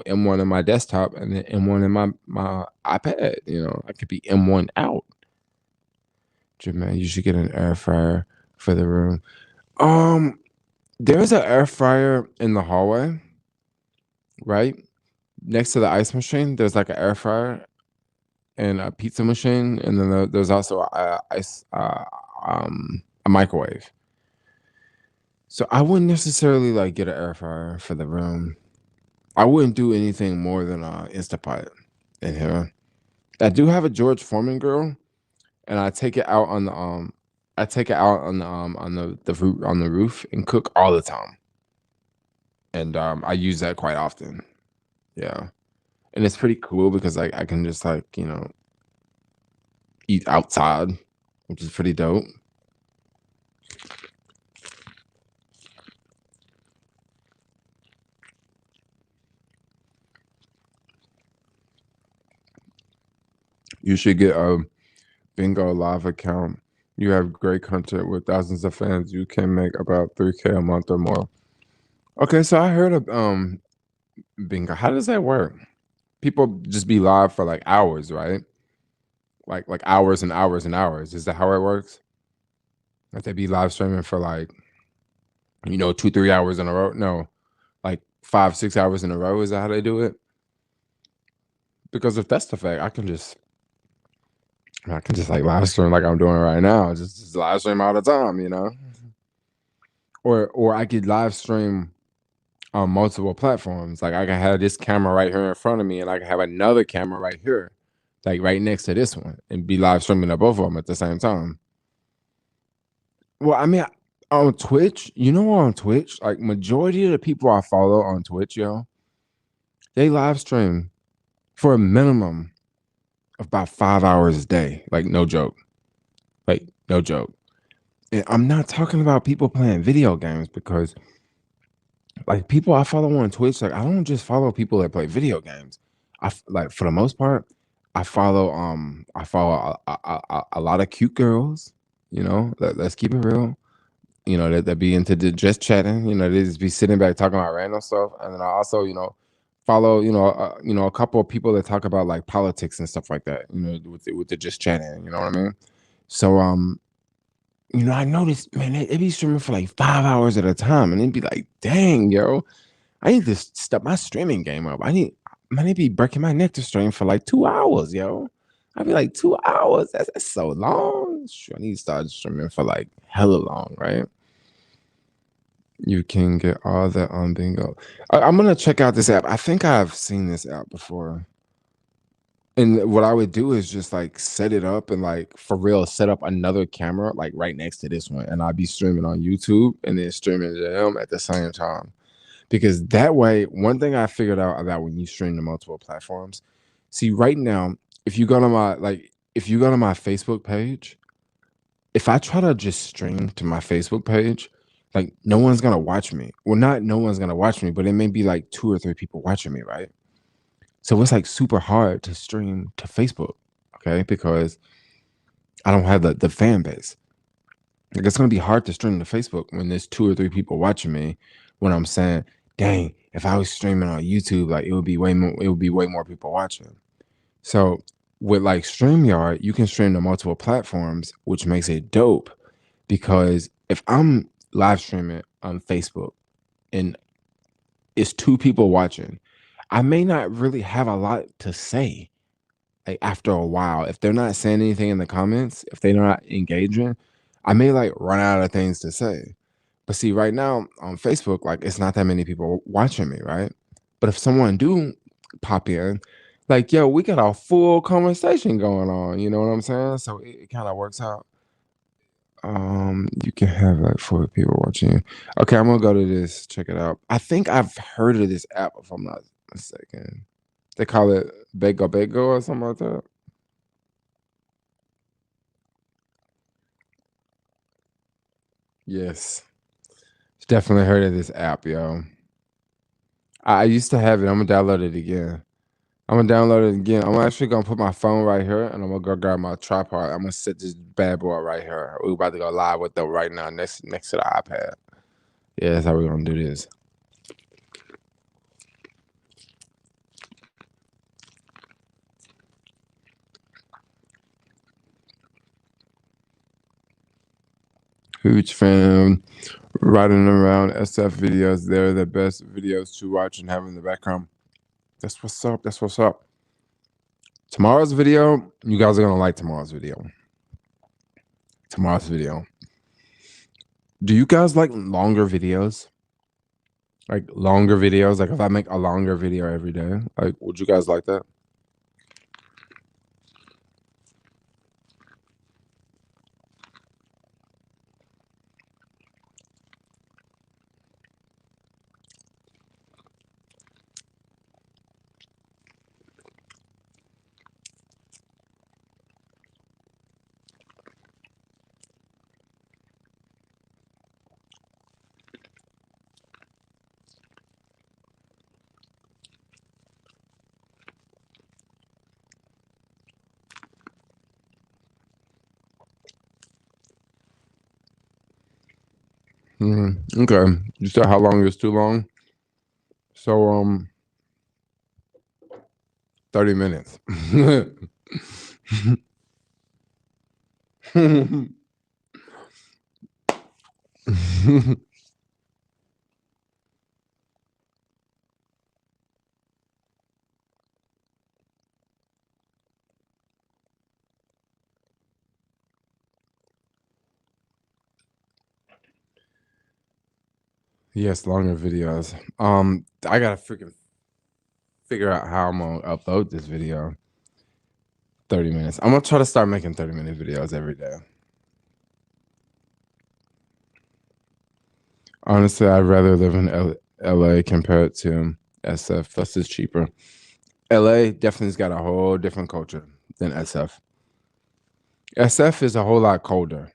M1 in my desktop, and then M1 in my iPad, you know. I could be M1 out. Jermaine, you should get an air fryer for the room. There's an air fryer in the hallway, right? Next to the ice machine, there's like an air fryer and a pizza machine, and then there's also a microwave. So I wouldn't necessarily like get an air fryer for the room. I wouldn't do anything more than Instapot in here. I do have a George Foreman grill, and I take it out on the on the roof and cook all the time. And I use that quite often. Yeah. And it's pretty cool because like I can just like, you know, eat outside, which is pretty dope. You should get a Bingo Live account. You have great content with thousands of fans. You can make about 3K a month or more. Okay, so I heard of Bingo. How does that work? People just be live for like hours, right? Like hours and hours and hours. Is that how it works? Like they be live streaming for like, you know, 2-3 hours in a row? No, like 5-6 hours in a row. Is that how they do it? Because if that's the fact, I can just like live stream like I'm doing right now. Just live stream all the time, you know. or I could live stream on multiple platforms. Like I can have this camera right here in front of me, and I can have another camera right here, like right next to this one, and be live streaming to both of them at the same time. Well, I mean, on Twitch, on Twitch, like majority of the people I follow on Twitch, they live stream for a minimum of about 5 hours a day. Like no joke. Like no joke. And I'm not talking about people playing video games because like people I follow on Twitch, like I don't just follow people that play video games. Like for the most part, I follow a lot of cute girls. Let's keep it real. That be into just chatting. They just be sitting back talking about random stuff, and then I also follow a couple of people that talk about like politics and stuff like that. With the just chatting. You know what I mean? So I noticed, man, they be streaming for like 5 hours at a time, and it'd be like, dang, yo, I need to step my streaming game up. Man, they be breaking my neck to stream for like 2 hours, yo. I'd be like 2 hours. That's so long. Sure, I need to start streaming for like hella long, right? You can get all that on Bingo. I'm gonna check out this app. I think I've seen this app before. And what I would do is just like set it up and like for real set up another camera like right next to this one, and I'd be streaming on YouTube and then streaming to them at the same time. Because that way, one thing I figured out about when you stream to multiple platforms, see right now, if you go to my Facebook page, if I try to just stream to my Facebook page, like no one's gonna watch me. Well, not no one's gonna watch me, but it may be like 2 or 3 people watching me, right? So it's like super hard to stream to Facebook, okay? Because I don't have the fan base. Like it's gonna be hard to stream to Facebook when there's 2 or 3 people watching me. When I'm saying, dang, if I was streaming on YouTube, like it would be way more. It would be way more people watching. So with like StreamYard, you can stream to multiple platforms, which makes it dope. Because if I'm live streaming on Facebook and it's 2 people watching, I may not really have a lot to say. Like after a while, if they're not saying anything in the comments, if they're not engaging, I may like run out of things to say. But see, right now on Facebook, like it's not that many people watching me, right? But if someone do pop in, like, yo, we got a full conversation going on. You know what I'm saying? So it kind of works out. You can have like 4 people watching you. Okay, I'm gonna go to this, check it out. I think I've heard of this app, if I'm not mistaken. They call it Bego Bego or something like that. Yes. Definitely heard of this app, yo. I used to have it. I'm gonna download it again. I'm gonna download it again. I'm actually gonna put my phone right here, and I'm gonna go grab my tripod. I'm gonna set this bad boy right here. We're about to go live with them right now, next to the iPad. Yeah, that's how we're gonna do this. Huge fan. Riding around SF videos. They're the best videos to watch and have in the background. That's what's up. That's what's up. Tomorrow's video, you guys are gonna like tomorrow's video. Tomorrow's video. Do you guys like longer videos? Like longer videos? Like if I make a longer video every day, like would you guys like that? Okay. You said how long is too long? So 30 minutes. Yes, longer videos. I gotta freaking figure out how I'm gonna upload this video. 30 minutes. I'm gonna try to start making 30-minute videos every day. Honestly, I'd rather live in LA compared to SF. That's just cheaper. LA definitely's got a whole different culture than SF. SF is a whole lot colder.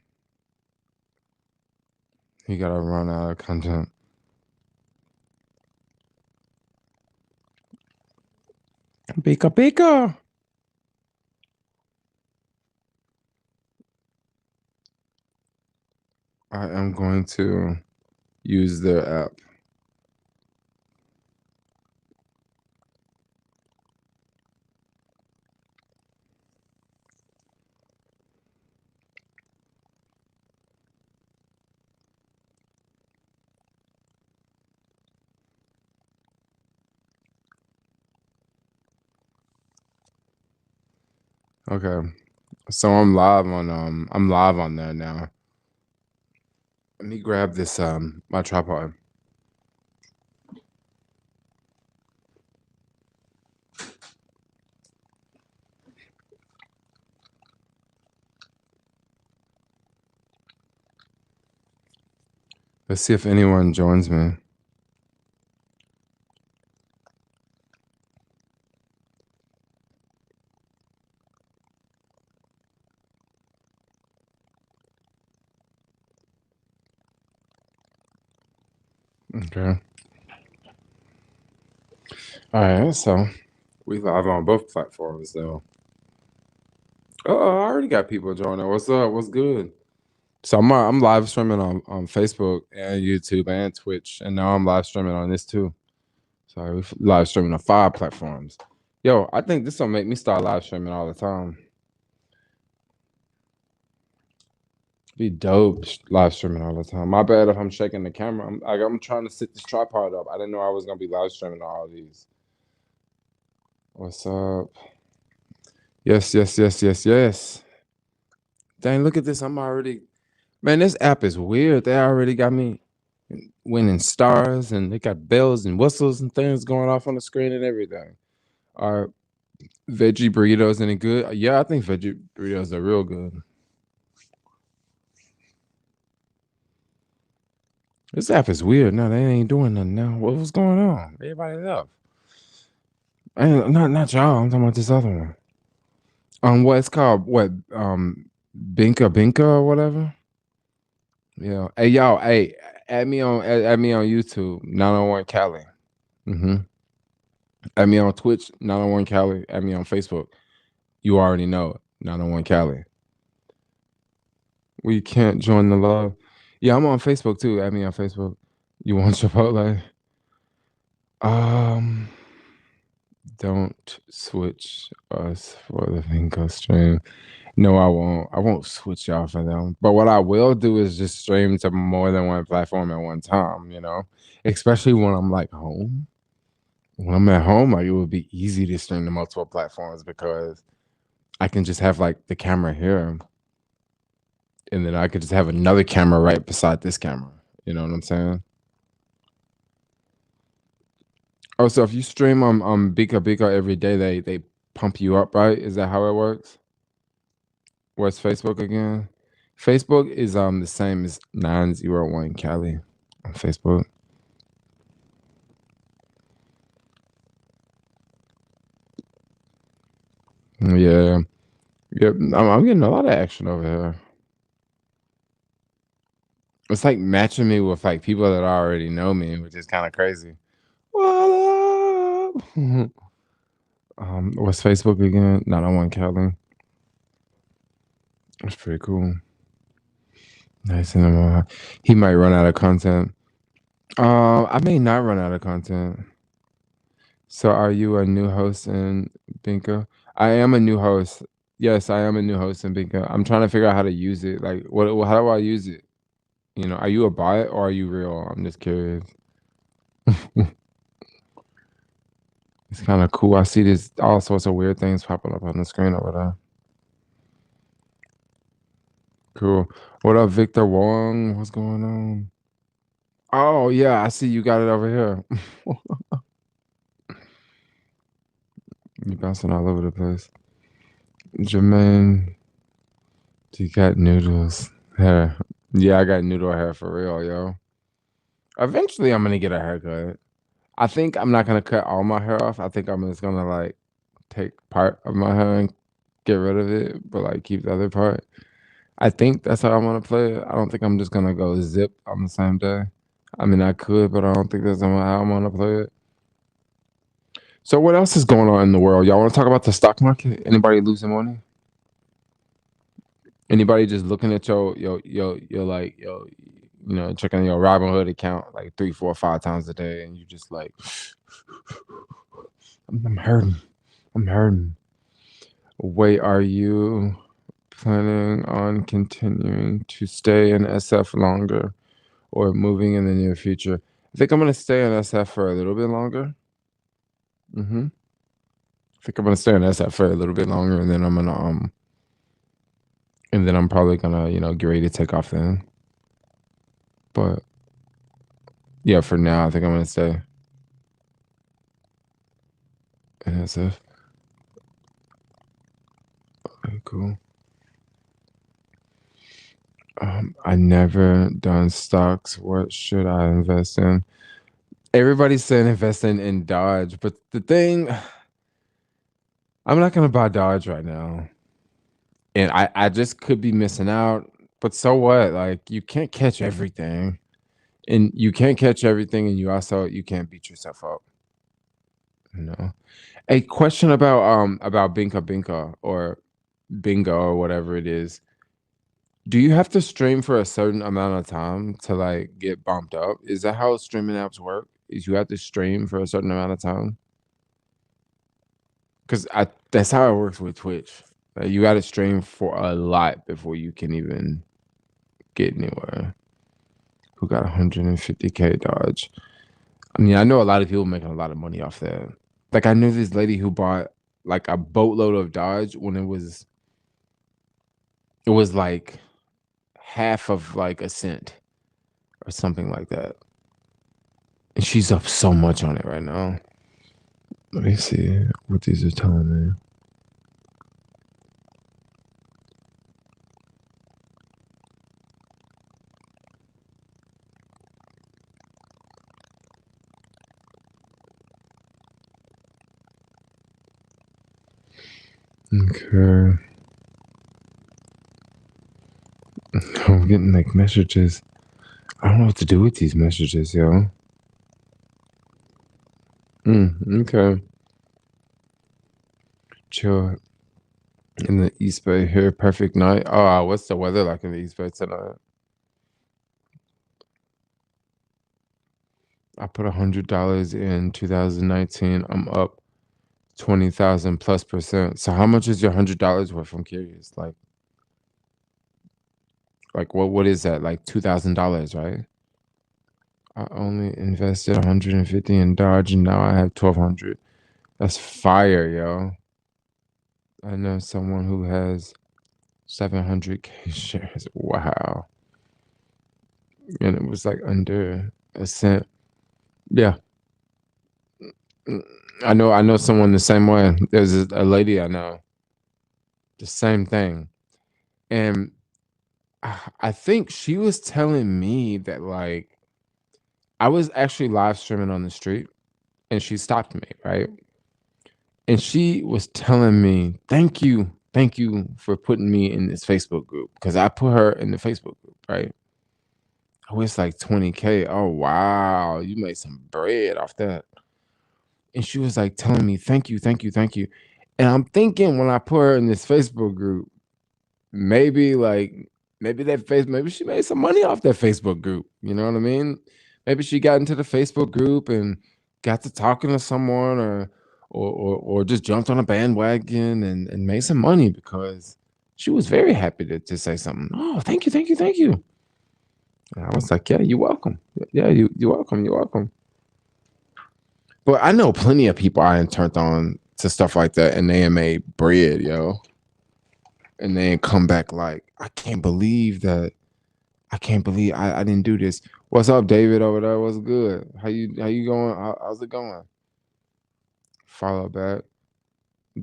You gotta run out of content. Pika pika. I am going to use their app. Okay. So I'm live on there now. Let me grab this my tripod. Let's see if anyone joins me. Okay. All right, so we live on both platforms though. Oh, I already got people joining. What's up? What's good? So I'm live streaming on Facebook and YouTube and Twitch, and now I'm live streaming on this too. So we're live streaming on 5 platforms. Yo, I think this will make me start live streaming all the time. Be dope live streaming all the time. My bad if I'm shaking the camera. I'm trying to sit this tripod up. I didn't know I was gonna be live streaming all these. What's up? Yes, yes, yes, yes, yes. Dang, look at this. I'm already, man, this app is weird. They already got me winning stars, and they got bells and whistles and things going off on the screen and everything. Are veggie burritos any good? Yeah, I think veggie burritos are real good. This app is weird. No, they ain't doing nothing now. What's going on? Everybody left. Not y'all. I'm talking about this other one. What it's called? What? Binka Binka or whatever. Yeah. Hey y'all. Hey, add me on YouTube. 901 Cali. Mm-hmm. Add me on Twitch. 901 Cali. Add me on Facebook. You already know it. 901 Cali. We can't join the love. Yeah, I'm on Facebook too. Add me on Facebook. You want Chipotle? Don't switch us for the Vinco stream. No, I won't. I won't switch y'all for them. But what I will do is just stream to more than one platform at one time, especially when I'm like home. When I'm at home, like it would be easy to stream to multiple platforms because I can just have like the camera here and then I could just have another camera right beside this camera. You know what I'm saying? Oh, so if you stream on Bika Bika every day, they pump you up, right? Is that how it works? What's Facebook again? Facebook is the same as 901 Cali on Facebook. Yeah. Yep. I'm getting a lot of action over here. It's like matching me with like people that already know me, which is kind of crazy. What up? What's Facebook again? 901 Cali. That's pretty cool. Nice. And he might run out of content. I may not run out of content. So are you a new host in Binka? I am a new host. Yes, I am a new host in Binka. I'm trying to figure out how to use it. Like, how do I use it? Are you a bot or are you real? I'm just curious. It's kind of cool. I see this all sorts of weird things popping up on the screen over there. Cool. What up, Victor Wong? What's going on? Oh yeah, I see you got it over here. You bouncing all over the place. Jermaine, you got noodles hair. Yeah, I got noodle hair for real, yo. Eventually, I'm gonna get a haircut. I think I'm not gonna cut all my hair off. I think I'm just gonna like take part of my hair and get rid of it, but like keep the other part. I think that's how I want to play it. I don't think I'm just gonna go zip on the same day. I mean, I could, but I don't think that's how I want to play it. So, what else is going on in the world? Y'all want to talk about the stock market? Anybody losing money? Anybody just looking at your like checking your Robinhood account like 3, 4, 5 times a day, and you just like, I'm hurting. I'm hurting. Wait, are you planning on continuing to stay in SF longer or moving in the near future? I think I'm gonna stay in SF for a little bit longer. I think I'm gonna stay in SF for a little bit longer, and then I'm probably gonna get ready to take off then. But yeah, for now, I think I'm gonna stay in SF. Okay, cool. I never done stocks. What should I invest in? Everybody's saying investing in Dodge, but the thing, I'm not gonna buy Dodge right now, and I just could be missing out. But so what? Like you can't catch everything, and you can't catch everything, and you can't beat yourself up. A question about Binka Binka or Bingo or whatever it is. Do you have to stream for a certain amount of time to like get bumped up? Is that how streaming apps work? Is you have to stream for a certain amount of time? Because that's how it works with Twitch. Like, you got to stream for a lot before you can even get anywhere. Who got 150K Dodge? I mean, I know a lot of people making a lot of money off that. Like, I knew this lady who bought like a boatload of Dodge when it was like half of like a cent or something like that. And she's up so much on it right now. Let me see what these are telling me. Okay. I'm getting like messages. I don't know what to do with these messages, yo. Okay. Chill in the East Bay here. Perfect night. Oh, what's the weather like in the East Bay tonight? I put $100 in 2019. I'm up 20,000 plus percent. So how much is your $100 worth? I'm curious. Like what is that? Like $2,000, right? I only invested 150 in Dodge, and now I have 1,200. That's fire, yo. I know someone who has 700K shares. Wow. And it was like under a cent. Yeah. I know someone the same way. There's a lady I know. The same thing. And I think she was telling me that like I was actually live streaming on the street and she stopped me, right? And she was telling me, thank you for putting me in this Facebook group. Because I put her in the Facebook group, right? Oh, it's like 20K. Oh, wow. You made some bread off that. And she was like telling me, thank you. And I'm thinking when I put her in this Facebook group, maybe she made some money off that Facebook group. You know what I mean? Maybe she got into the Facebook group and got to talking to someone or just jumped on a bandwagon and made some money because she was very happy to say something. Oh, thank you. And I was like, yeah, you're welcome. Yeah, you're welcome. But I know plenty of people I ain't turned on to stuff like that and they ain't made bread, yo. And then come back like, I can't believe I didn't do this. What's up, David over there? What's good? How you going? How's it going? Follow back.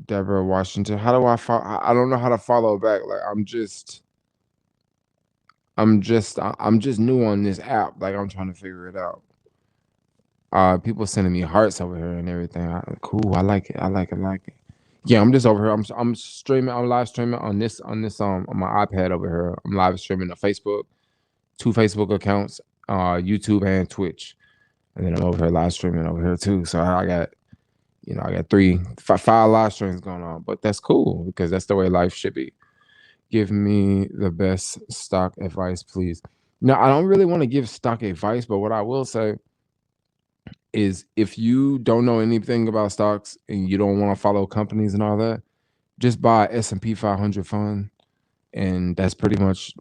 Deborah Washington. How do I follow? I don't know how to follow back. Like I'm just new on this app. Like I'm trying to figure it out. People sending me hearts over here and everything. Cool. I like it. I like it. I like it. Yeah, I'm just over here. I'm streaming. I'm live streaming on on my iPad over here. I'm live streaming to Facebook, two Facebook accounts, YouTube and Twitch, and then I'm over here live streaming over here too. So I got I got five live streams going on, but that's cool because that's the way life should be. Give me the best stock advice, please. No, I don't really want to give stock advice, but what I will say is if you don't know anything about stocks and you don't want to follow companies and all that, just buy S&P 500 fund, and that's pretty much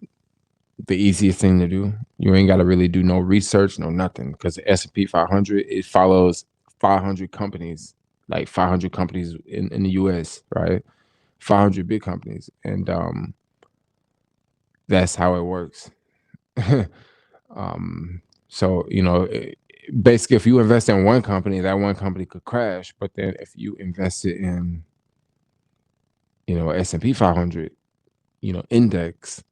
the easiest thing to do. You ain't got to really do no research, no nothing, because the S&P 500 it follows 500 companies, like 500 companies in the U.S., right? 500 big companies, and that's how it works. So basically, if you invest in one company, that one company could crash. But then if you invested in S&P 500, index,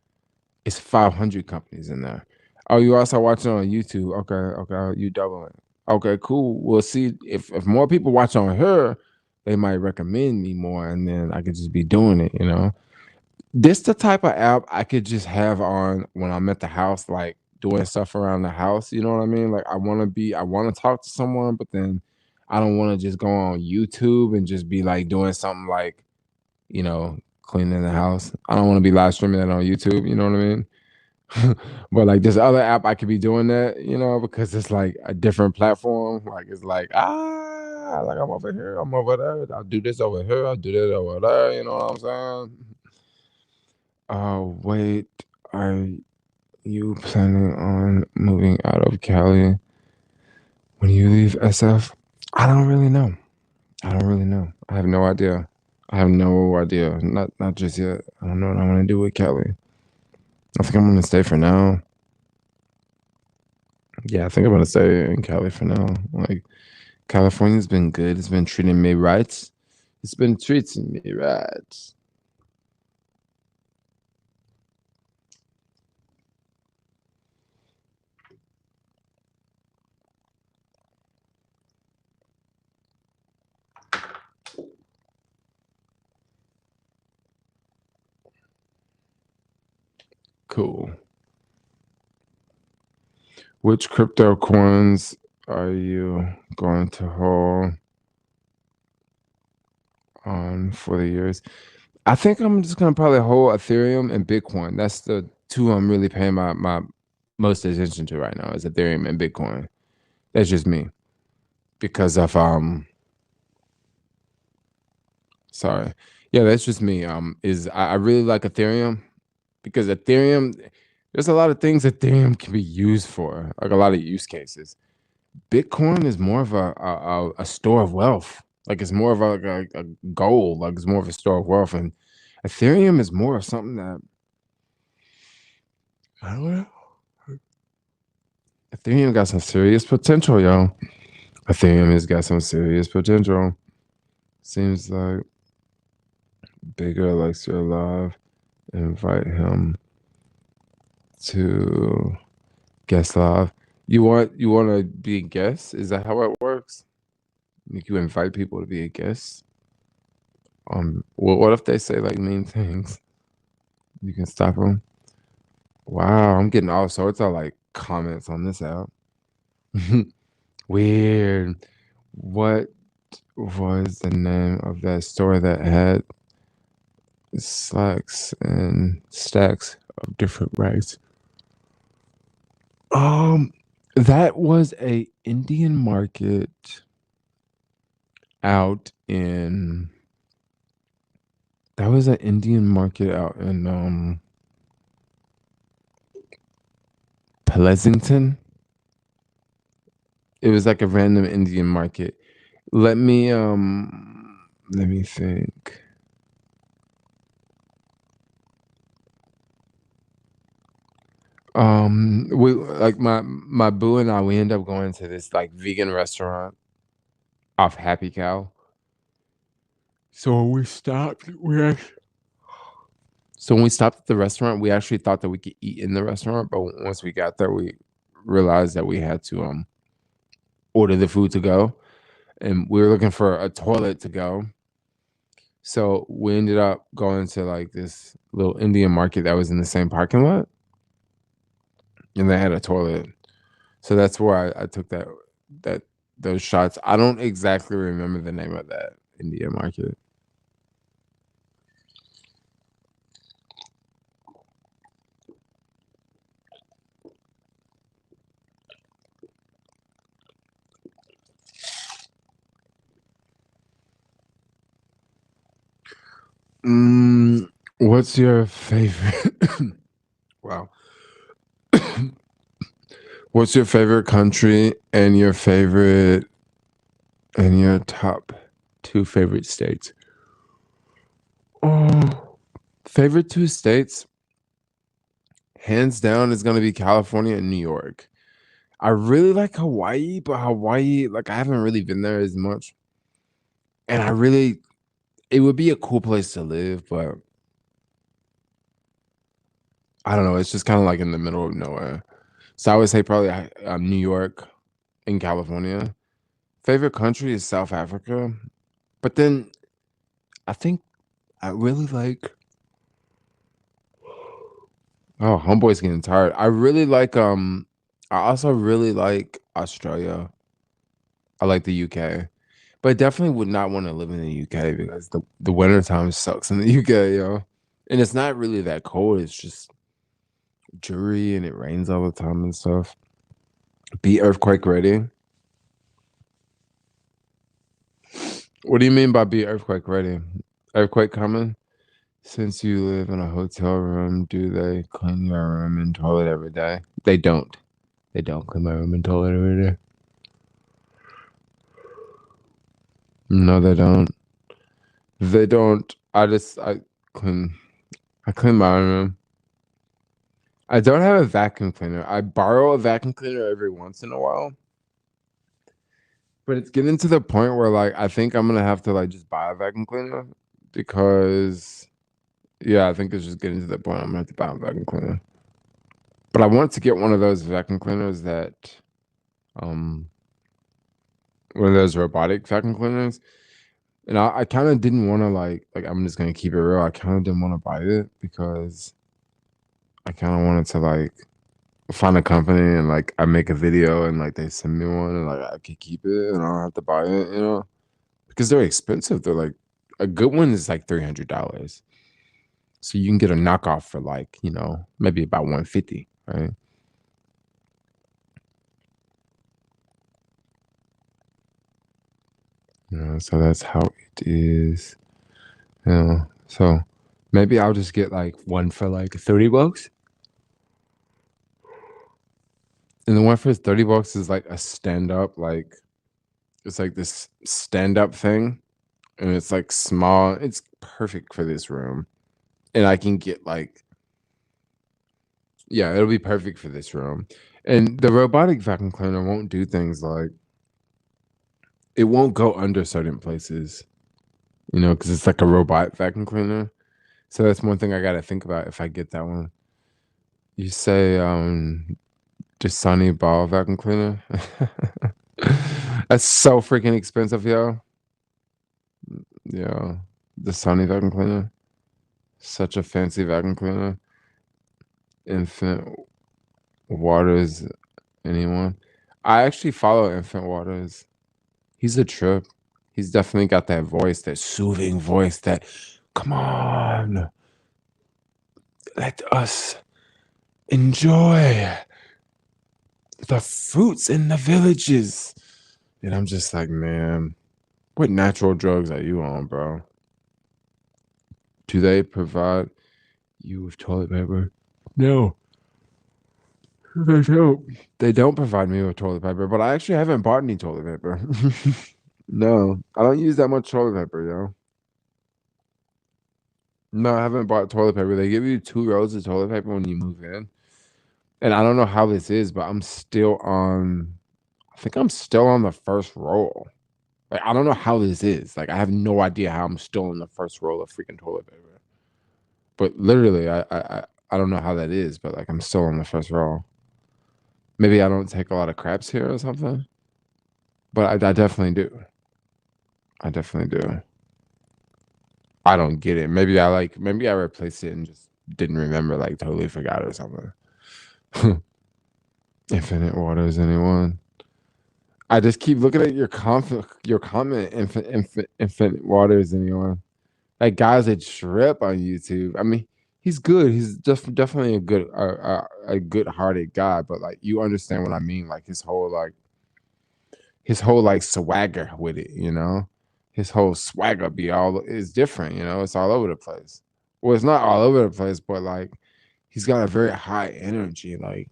it's 500 companies in there. Oh, you also watching on YouTube? Okay, you doubling. Okay, cool. We'll see if more people watch on her, they might recommend me more, and then I could just be doing it. This the type of app I could just have on when I'm at the house, like doing stuff around the house. You know what I mean? Like I want to talk to someone, but then I don't want to just go on YouTube and just be like doing something like, cleaning the house. I don't want to be live streaming that on YouTube. You know what I mean? But like this other app, I could be doing that, because it's like a different platform. Like it's like like I'm over here, I'm over there. I'll do this over here, I'll do that over there. You know what I'm saying? Wait, are you planning on moving out of Cali when you leave SF? I don't really know. I don't really know. I have no idea. I have no idea. Not just yet. I don't know what I want to do with Cali. I think I'm gonna stay for now. Yeah, I think I'm gonna stay in Cali for now. Like California's been good. It's been treating me right. It's been treating me right. Cool. Which crypto coins are you going to hold on for the years? I think I'm just gonna probably hold Ethereum and Bitcoin. That's the two I'm really paying my most attention to right now is Ethereum and Bitcoin. That's just me because of sorry, yeah, that's just me. Is I really like Ethereum because Ethereum, there's a lot of things Ethereum can be used for, like a lot of use cases. Bitcoin is more of a store of wealth. Like it's more of a goal. Like it's more of a store of wealth, and Ethereum is more of something that I don't know. Ethereum got some serious potential, yo. Ethereum has got some serious potential. Seems like Bigger likes your live. Invite him to guest live. You want to be a guest? Is that how it works? Like you invite people to be a guest? Well, what if they say like mean things? You can stop them. Wow, I'm getting all sorts of like comments on this app. Weird. What was the name of that store that had slacks and stacks of different rights? That was a Indian market out in Pleasanton. It was like a random Indian market. Let me think. We like my boo and I. We end up going to this like vegan restaurant off Happy Cow. So when we stopped, so when we stopped at the restaurant, we actually thought that we could eat in the restaurant, but once we got there, we realized that we had to order the food to go, and we were looking for a toilet to go. So we ended up going to like this little Indian market that was in the same parking lot, and they had a toilet. So that's where I took that those shots. I don't exactly remember the name of that Indian market. What's your favorite? Wow. What's your favorite country and your top two favorite states? Oh, favorite two states, hands down, is gonna be California and New York. I really like Hawaii, but Hawaii, like I haven't really been there as much. And it would be a cool place to live, but I don't know. It's just kind of like in the middle of nowhere. So I would say probably New York and California. Favorite country is South Africa, but then I think I really like. Oh, homeboy's getting tired. I really like. I also really like Australia. I like the UK, but I definitely would not want to live in the UK because the winter time sucks in the UK, yo. And it's not really that cold. It's just dreary and it rains all the time and stuff. Be earthquake ready. What do you mean by be earthquake ready? Earthquake coming? Since you live in a hotel room, do they clean your room and toilet every day? They don't. They don't clean my room and toilet every day. No, they don't. They don't. Clean. I clean my own room. I don't have a vacuum cleaner. I borrow a vacuum cleaner every once in a while. But it's getting to the point where like I think I'm gonna have to like just buy a vacuum cleaner because yeah, I think it's just getting to the point I'm gonna have to buy a vacuum cleaner. But I want to get one of those vacuum cleaners that um one of those robotic vacuum cleaners. And I kind of didn't want to like I'm just gonna keep it real. I kind of didn't want to buy it because I kind of wanted to like find a company and like I make a video and like they send me one and like I could keep it and I don't have to buy it, because they're expensive. They're like a good one is like $300, so you can get a knockoff for like maybe about 150, right? So that's how it is. So maybe I'll just get like one for like $30. And the one for $30 is like a stand-up, like it's like this stand-up thing. And it's like small. It's perfect for this room. And I can get like, yeah, it'll be perfect for this room. And the robotic vacuum cleaner won't do things like it won't go under certain places, because it's like a robot vacuum cleaner. So that's one thing I got to think about if I get that one. You say Dasani ball vacuum cleaner. That's so freaking expensive, yo. Yeah, the Sony vacuum cleaner. Such a fancy vacuum cleaner. Infinite Waters, anyone? I actually follow Infinite Waters. He's a trip. He's definitely got that voice, that soothing voice that, come on, let us enjoy the fruits in the villages. And I'm just like, man, what natural drugs are you on, bro? Do they provide you with toilet paper? No. They don't. They don't provide me with toilet paper, but I actually haven't bought any toilet paper. No, I don't use that much toilet paper, yo. No, I haven't bought toilet paper. They give you 2 rolls of toilet paper when you move in. And I don't know how this is, but I'm still on. I think I'm still on the first roll. Like I don't know how this is. Like I have no idea how I'm still in the first roll of freaking toilet paper. But literally, I don't know how that is. But like I'm still on the first roll. Maybe I don't take a lot of craps here or something. But I definitely do. I definitely do. I don't get it. Maybe I replaced it and just didn't remember, like totally forgot or something. Infinite waters, anyone? I just keep looking at your comment, infinite waters, anyone? Like guys that trip on YouTube. I mean, he's good. He's just definitely a good-hearted guy, but like you understand what I mean. Like his whole swagger with it, his whole swagger be all is different, it's all over the place. Well, it's not all over the place, but like he's got a very high energy, like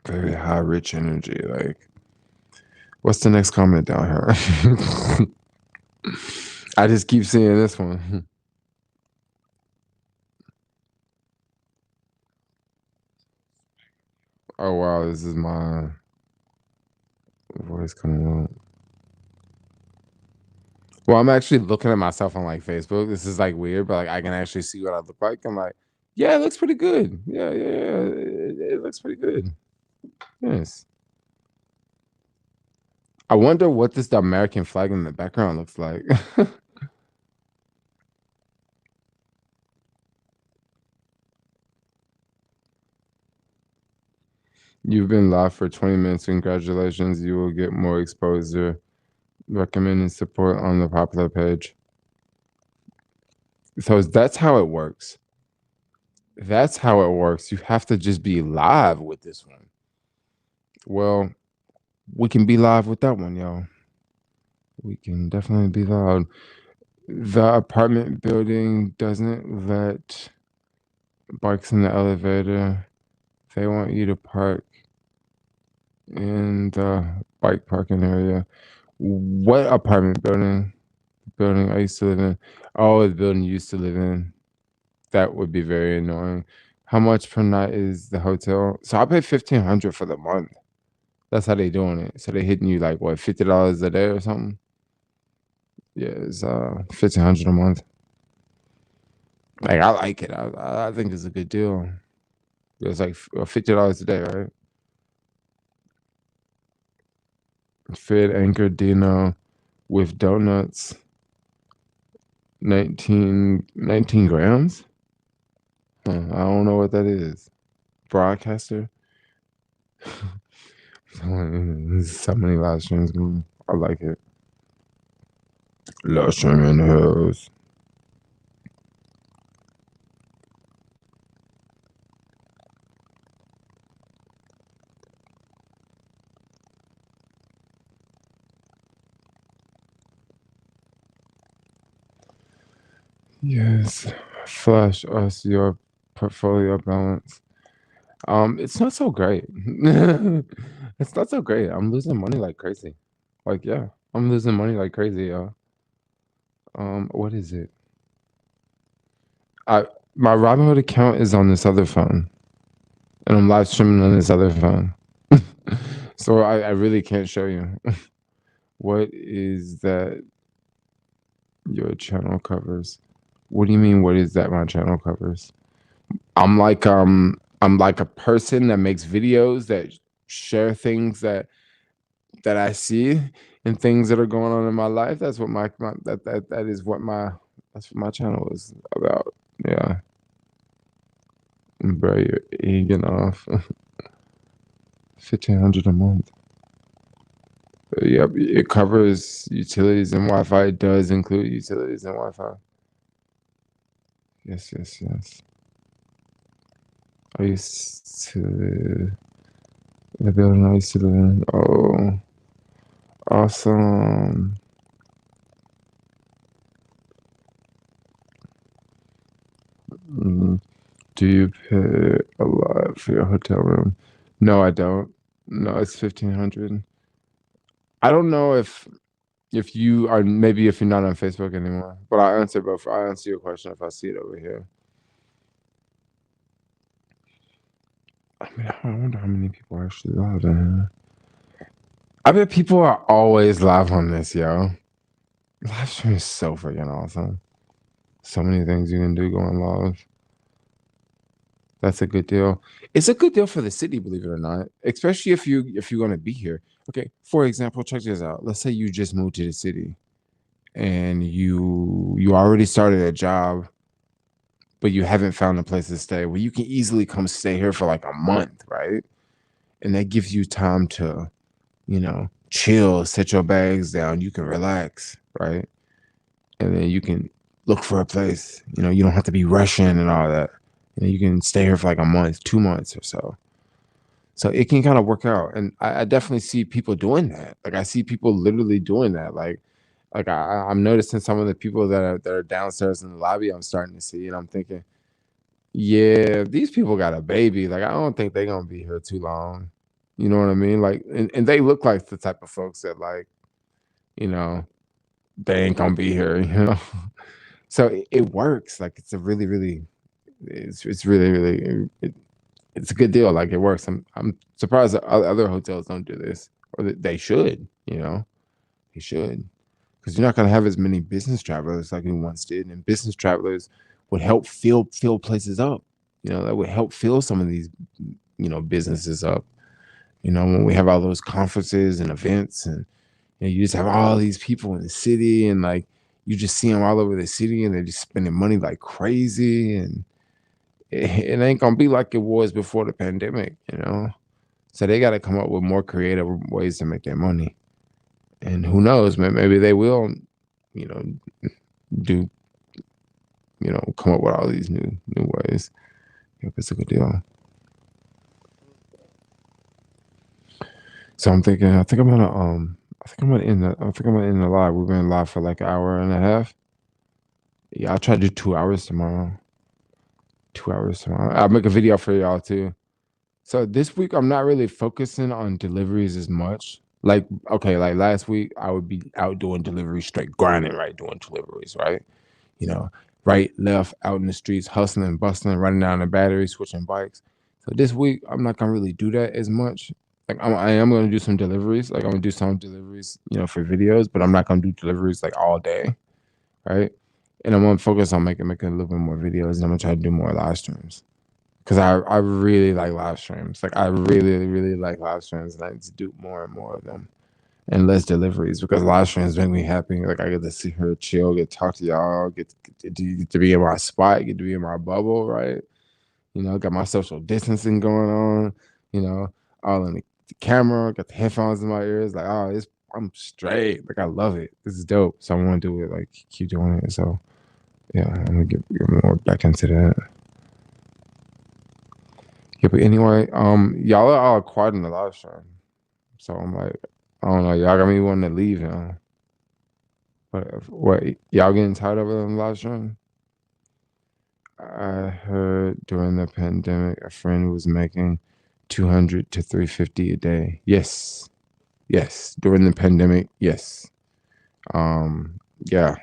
very high, rich energy. Like, what's the next comment down here? I just keep seeing this one. Oh wow, this is my voice coming out. Well, I'm actually looking at myself on like Facebook. This is like weird, but like I can actually see what I look like. I'm like, yeah, it looks pretty good. Yeah, yeah, yeah. It looks pretty good. Yes. I wonder what the American flag in the background looks like. You've been live for 20 minutes. Congratulations. You will get more exposure. Recommend and support on the popular page. So that's how it works. That's how it works. You have to just be live with this one. Well, we can be live with that one, y'all. We can definitely be loud. The apartment building doesn't let bikes in the elevator. They want you to park in the bike parking area. What apartment building? Building I used to live in. Oh, the building you used to live in. That would be very annoying. How much per night is the hotel? So I pay 1,500 for the month. That's how they doing it. So they hitting you like what, $50 a day or something? Yeah, it's 1,500 a month. Like I like it. I think it's a good deal. It's like $50 a day, right? Fed Anchor Dino with donuts. 19 grams. I don't know what that is. Broadcaster. So many live streams going. I like it. Live stream in the house. Yes. Flash us your portfolio balance. It's not so great. It's not so great. I'm losing money like crazy. Like, yeah, I'm losing money like crazy, y'all. What is it? I My Robinhood account is on this other phone, and I'm live streaming on this other phone. So I really can't show you. What is that your channel covers? What do you mean? What is that my channel covers? I'm like a person that makes videos that share things that I see and things that are going on in my life. That's what that is what that's what my channel is about. Yeah. Bro, you're egging off. 1,500 a month. Yep, it covers utilities and Wi-Fi. It does include utilities and Wi-Fi. Yes, yes, yes. I used to the building I used to live in. Oh, awesome. Mm. Do you pay a lot for your hotel room? No, I don't. No, it's 1,500. I don't know if you are maybe if you're not on Facebook anymore, but I'll answer both. I'll answer your question if I see it over here. mean, I wonder how many people are actually live in here. I bet people are always live on this, yo. Live stream is so freaking awesome. So many things you can do going live. That's a good deal. It's a good deal for the city, believe it or not. Especially if you're gonna be here. Okay, for example, check this out. Let's say you just moved to the city and you already started a job, but you haven't found a place to stay. Well, you can easily come stay here for like a month, right? And that gives you time to, chill, set your bags down. You can relax, right? And then you can look for a place. You don't have to be rushing and all that. You can stay here for like a month, 2 months or so. So it can kind of work out. And I definitely see people doing that. Like I see people literally doing that. Like I'm noticing some of the people that are downstairs in the lobby. I'm starting to see, and I'm thinking, yeah, these people got a baby. Like I don't think they're gonna be here too long. You know what I mean? Like, and they look like the type of folks that like, you know, they ain't gonna be here. So it works. Like it's a really, really, it's really, really, it's a good deal. Like it works. I'm surprised that other hotels don't do this, or that they should. They should, because you're not gonna have as many business travelers like we once did, and business travelers would help fill places up. That would help fill some of these, businesses up. When we have all those conferences and events, and you just have all these people in the city, and like you just see them all over the city, and they're just spending money like crazy, and it ain't gonna be like it was before the pandemic. So they got to come up with more creative ways to make their money, and who knows, maybe they will, you know, do, come up with all these new ways. Yep, it's a good deal. So I'm thinking, I think I'm gonna end the live. We've been live for like an hour and a half. Yeah, I'll try to do 2 hours tomorrow. 2 hours tomorrow. I'll make a video for y'all too. So this week I'm not really focusing on deliveries as much. Like, okay, like last week I would be out doing deliveries, straight grinding, right? Doing deliveries, right? Right, left, out in the streets, hustling, bustling, running down the battery, switching bikes. So this week I'm not gonna really do that as much. Like I am gonna do some deliveries. Like I'm gonna do some deliveries, for videos, but I'm not gonna do deliveries like all day, right? And I'm gonna focus on making a little bit more videos, and I'm gonna try to do more live streams. Because I really like live streams. Like I really, really like live streams, and I need to do more and more of them, and less deliveries, because live streams make me happy. Like I get to see her chill, get to talk to y'all, get to be in my spot, get to be in my bubble, right? Got my social distancing going on, all in the camera, got the headphones in my ears, like, oh, I'm straight. Like I love it. This is dope. So I want to do it, like keep doing it. So yeah, I'm gonna get more back into that. Yeah, but anyway, y'all are all quiet in the live stream. So I'm like, I don't know, y'all got me wanting to leave, What, y'all getting tired of it on the live stream? I heard during the pandemic a friend was making 200 to 350 a day. Yes. Yes. During the pandemic, yes. Yeah,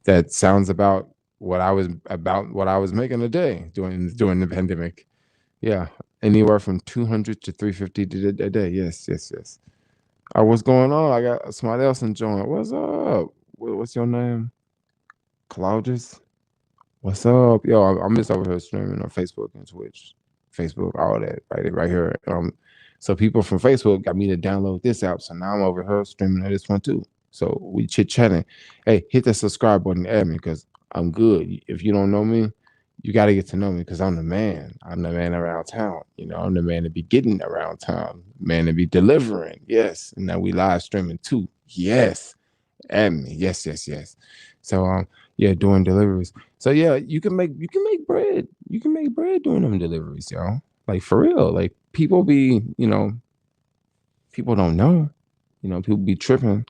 that sounds about what I was making a day during the pandemic. Yeah. Anywhere from 200 to 350 a day. Yes, yes, yes. What's going on? I got somebody else enjoying. What's up? What's your name? Claudius? What's up? Yo, I'm just over here streaming on Facebook and Twitch. Facebook, all that, right here. So people from Facebook got me to download this app. So now I'm over here streaming on this one too. So we chit-chatting. Hey, hit the subscribe button, add me, because I'm good. If you don't know me, you got to get to know me, because I'm the man. I'm the man around town. I'm the man to be getting around town, man to be delivering. Yes. And now we live streaming too. Yes. Add me. Yes, yes, yes. So yeah, doing deliveries. So yeah, you can make bread. You can make bread doing them deliveries, y'all. Like for real. Like people people don't know. People be tripping.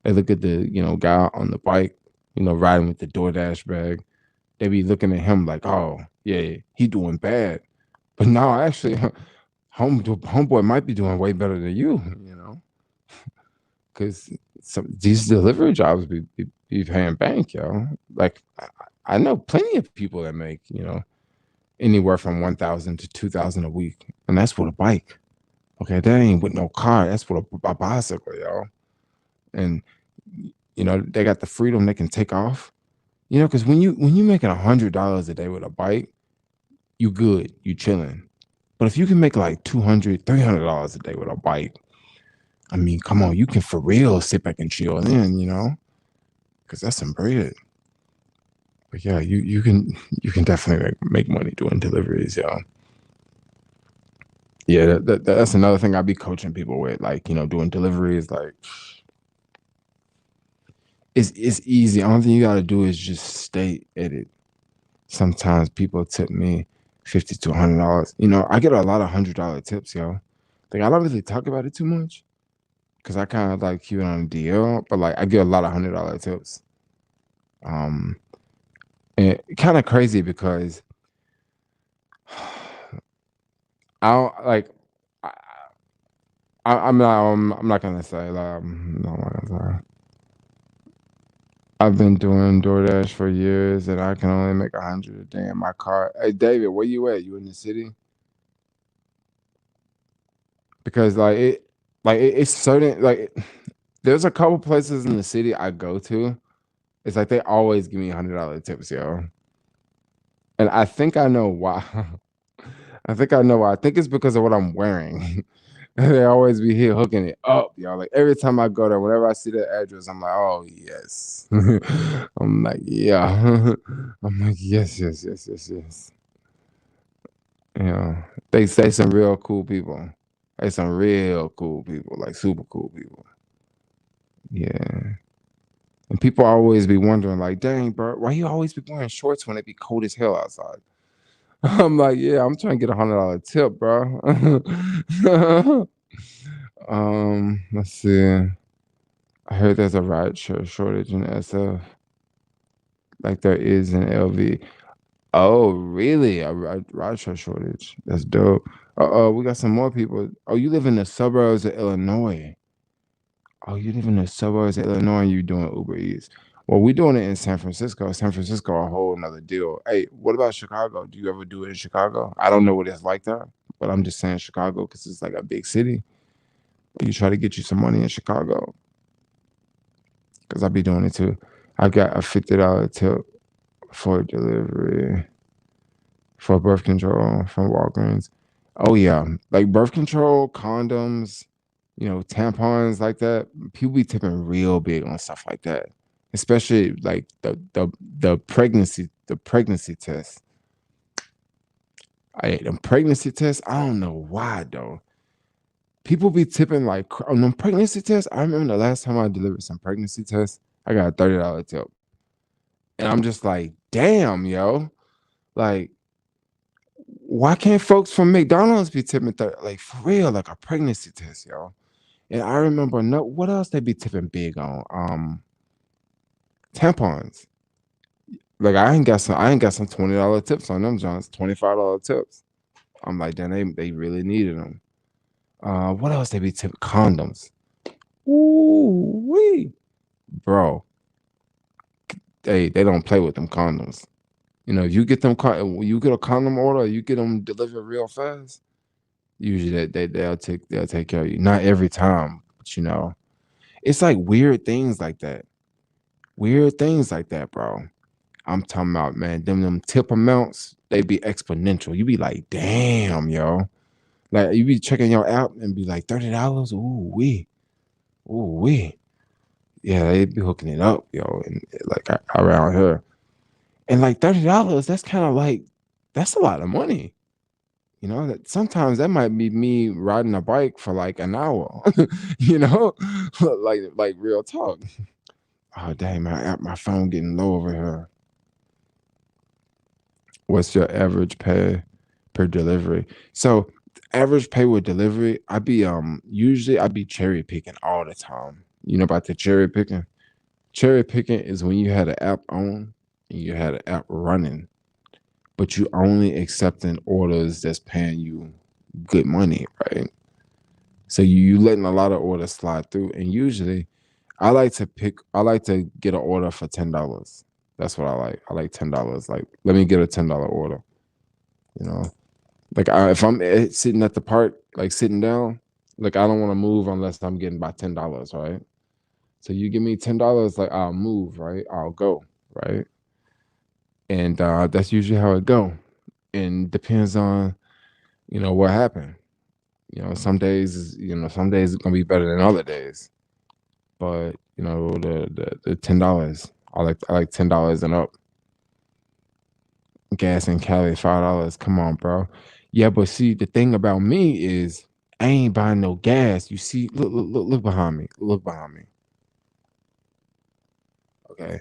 They look at the, guy on the bike, riding with the DoorDash bag. They be looking at him like, oh, yeah, he doing bad. But no, actually, homeboy might be doing way better than you, because these delivery jobs be paying bank, yo. Like I know plenty of people that make, anywhere from 1,000 to 2,000 a week, and that's with a bike. Okay, that ain't with no car. That's with a bicycle, yo. And they got the freedom, they can take off. Because when you making $100 a day with a bike, you good, you chilling. But if you can make like $200, $300 a day with a bike, I mean, come on, you can for real sit back and chill in, because that's some bread. But yeah, you can definitely make money doing deliveries, yo. Yeah, that's another thing I be coaching people with, like, doing deliveries. Like, it's easy. Only thing you got to do is just stay at it. Sometimes people tip me $50 to $100. I get a lot of $100 tips, yo. Like, I don't really talk about it too much because I kind of like keep it on the DL, but like I get a lot of $100 tips. And kind of crazy because I don't like. I'm not gonna say like. No, I'm not gonna say. I've been doing DoorDash for years, and I can only make 100 a day in my car. Hey, David, where you at? You in the city? Because it's certain there's a couple places in the city I go to. It's like they always give me $100 tips, yo. And I think I know why. I think I know why. I think it's because of what I'm wearing. They always be here hooking it up, y'all. Like every time I go there, whenever I see that address, I'm like, oh yes. I'm like, yeah. I'm like, yes, yes, yes, yes, yes. They say some real cool people. They some real cool people, like super cool people. Yeah. And people always be wondering, like, dang, bro, why you always be wearing shorts when it be cold as hell outside? I'm like, yeah, I'm trying to get $100 tip, bro. Let's see. I heard there's a rideshare shortage in SF, like there is in LV. Oh, really? A rideshare shortage? That's dope. We got some more people. Oh, you live in the suburbs of Illinois. Oh, you live in the suburbs of Illinois and you're doing Uber Eats. Well, we're doing it in San Francisco. San Francisco, a whole nother deal. Hey, what about Chicago? Do you ever do it in Chicago? I don't know what it's like there, but I'm just saying Chicago because it's like a big city. You try to get you some money in Chicago because I'll be doing it too. I got a $50 tip for delivery for birth control from Walgreens. Oh yeah, like birth control, condoms, tampons like that. People be tipping real big on stuff like that, especially like the pregnancy test. The pregnancy test. I don't know why though. People be tipping like on them pregnancy tests. I remember the last time I delivered some pregnancy tests, I got a $30 tip, and I'm just like, damn, yo, like why can't folks from McDonald's be tipping like for real, like a pregnancy test, yo? And I remember what else they be tipping big on? Tampons. Like I ain't got some $20 tips on them Johns, $25 tips. I'm like, then they really needed them. What else they be tipping? Condoms. Ooh wee. Bro, they don't play with them condoms. You get them you get a condom order, you get them delivered real fast. Usually they'll take care of you. Not every time, but it's like weird things like that. Weird things like that, bro. I'm talking about, man, them tip amounts, they be exponential. You be like, damn, yo. Like you be checking your app and be like $30. Ooh wee. Ooh wee. Yeah, they be hooking it up, yo, and like around here. And like $30, that's kind of like that's a lot of money. That sometimes that might be me riding a bike for like an hour, you know, like real talk. Oh dang, my phone getting low over here. What's your average pay per delivery? So average pay with delivery, usually I be cherry picking all the time. You know about the cherry picking? Cherry picking is when you had an app on and you had an app running, but you only accepting orders that's paying you good money, right? So you letting a lot of orders slide through, and usually I like to get an order for $10. That's what I like. I like $10. Like, let me get a $10 order. You know, like if I'm sitting at the park, like sitting down, like I don't want to move unless I'm getting about $10, right? So you give me $10, like I'll move, right? I'll go, right? And that's usually how it go. And depends on what happened. Some days some days it's gonna be better than other days. But the $10, I like $10 and up. Gas in Cali $5. Come on, bro. Yeah, but see, the thing about me is I ain't buying no gas. You see, look behind me. Look behind me. Okay.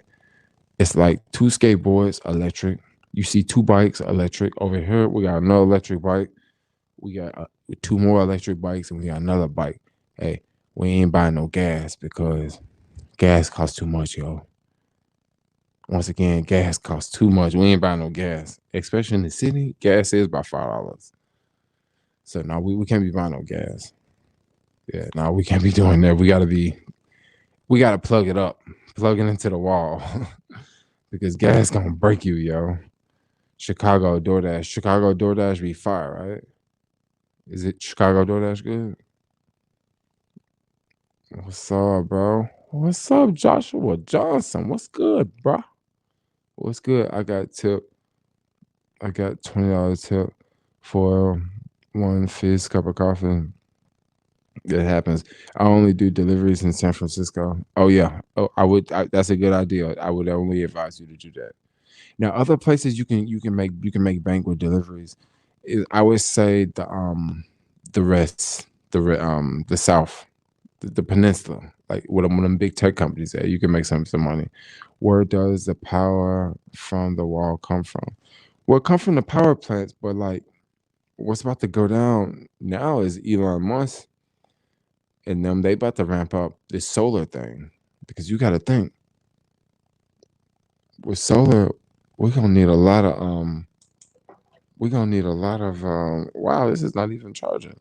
It's like 2 skateboards, electric. You see 2 bikes, electric. Over here, we got another electric bike. We got 2 more electric bikes, and we got another bike. Hey, we ain't buying no gas because gas costs too much, yo. Once again, gas costs too much. We ain't buying no gas, especially in the city. Gas is about $5. So no, we can't be buying no gas. Yeah, no, we can't be doing that. We gotta plug it up, plug it into the wall, because gas gonna break you, yo. Chicago DoorDash be fire, right? Is it Chicago DoorDash good? What's up, bro? What's up, Joshua Johnson? What's good, bro? What's good? I got $20 tip for one fizz cup of coffee. That happens. I only do deliveries in San Francisco. Oh yeah. Oh, that's a good idea. I would only advise you to do that. Now, other places you can make bank with deliveries. I would say the South, the peninsula, like with one of them big tech companies there, you can make some money. Where does the power from the wall come from? Well, it come from the power plants, but like what's about to go down now is Elon Musk and them. They about to ramp up this solar thing because you got to think with solar, we're gonna need a lot of wow, this is not even charging.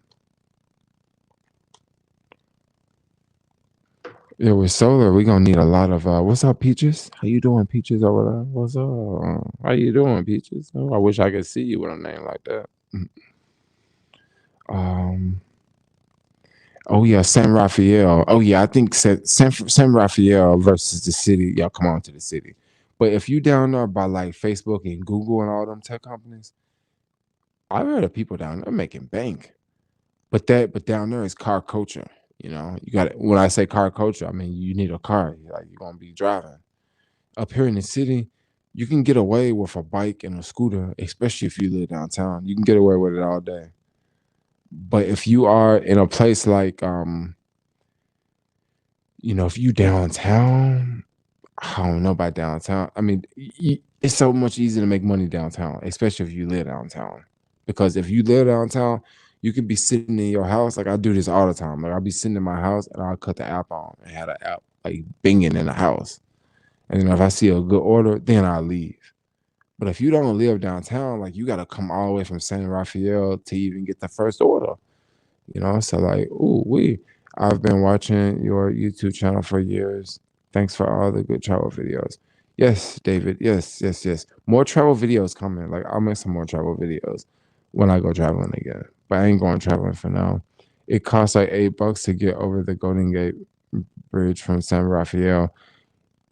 Yeah, with solar, we're gonna need a lot of what's up, Peaches? How you doing, Peaches, over there? What's up? How you doing, Peaches? Oh, I wish I could see you with a name like that. Um oh yeah, San Rafael. Oh yeah, I think San Rafael versus the city. Y'all come on to the city. But if you down there by like Facebook and Google and all them tech companies, I've heard of people down there making bank. But down there is car culture. You got when I say car culture, I mean you need a car. Like you're gonna be driving. Up here in the city, you can get away with a bike and a scooter, especially if you live downtown. You can get away with it all day. But if you are in a place like if you downtown, I don't know about downtown. I mean, it's so much easier to make money downtown, especially if you live downtown. Because if you live downtown, you could be sitting in your house. Like I do this all the time. Like I'll be sitting in my house and I'll cut the app on and have the app like binging in the house. And if I see a good order, then I'll leave. But if you don't live downtown, like you got to come all the way from San Rafael to even get the first order. So like, ooh, I've been watching your YouTube channel for years. Thanks for all the good travel videos. Yes, David. Yes, yes, yes. More travel videos coming. Like I'll make some more travel videos when I go traveling again. But I ain't going traveling for now. It costs like $8 to get over the Golden Gate Bridge from San Rafael.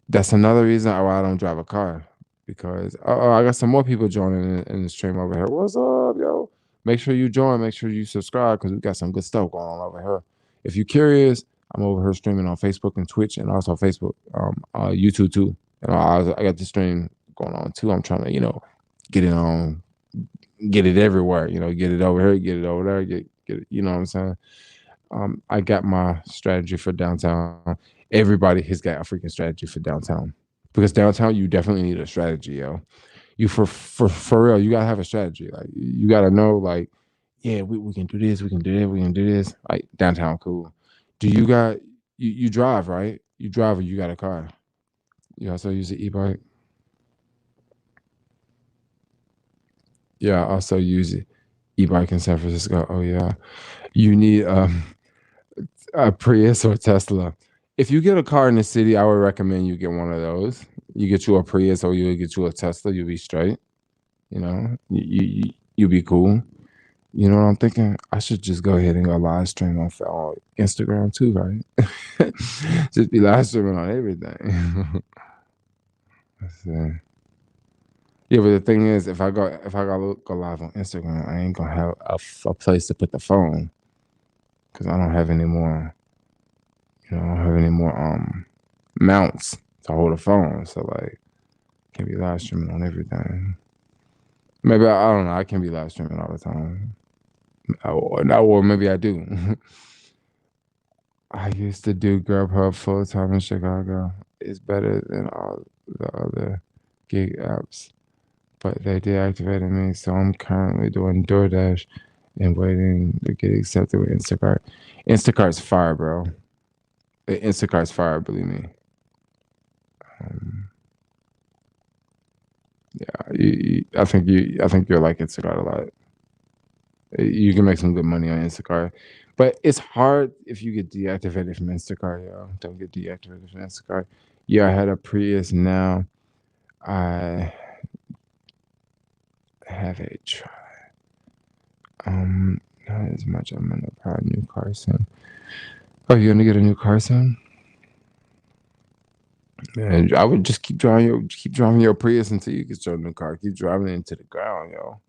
That's another reason why I don't drive a car, because I got some more people joining in the stream over here. What's up, yo? Make sure you join. Make sure you subscribe because we got some good stuff going on over here. If you're curious, I'm over here streaming on Facebook and Twitch, and also Facebook, YouTube too. I got the stream going on too. I'm trying to get it on, get it everywhere. Get it over here, get it over there, get it. You know what I'm saying? I got my strategy for downtown. Everybody has got a freaking strategy for downtown, because downtown you definitely need a strategy, yo. You for real, you gotta have a strategy. Like you gotta know, like, yeah, we can do this, we can do that, we can do this. Like downtown, cool. Do you got you drive, right? You drive or you got a car? You also use the e-bike. Yeah, I also use it e-bike in San Francisco. Oh yeah, you need a Prius or Tesla. If you get a car in the city, I would recommend you get one of those. You get you a Prius or you get you a Tesla, you'll be straight. you'd be cool. You know what I'm thinking? I should just go ahead and go live stream on Instagram too, right? Just be live streaming on everything. Let's see. Yeah, but the thing is, if I go live on Instagram, I ain't gonna have a place to put the phone because I don't have any more. I don't have any more mounts to hold a phone. So like, can't be live streaming on everything. Maybe I don't know. I can't be live streaming all the time. Or maybe I do. I used to do Grubhub full time in Chicago. It's better than all the other gig apps, but they deactivated me, so I'm currently doing DoorDash and waiting to get accepted with Instacart. Instacart's fire, bro. Instacart's fire, believe me. Um, yeah, I think you'll like Instacart a lot. You can make some good money on Instacart, but it's hard if you get deactivated from Instacart. Yo, don't get deactivated from Instacart. Yeah, I had a Prius. Now I have a try. Not as much. I'm gonna buy a new car soon. Oh, you gonna get a new car soon? Man, I would just keep driving your Prius until you get your new car. Keep driving it into the ground, yo.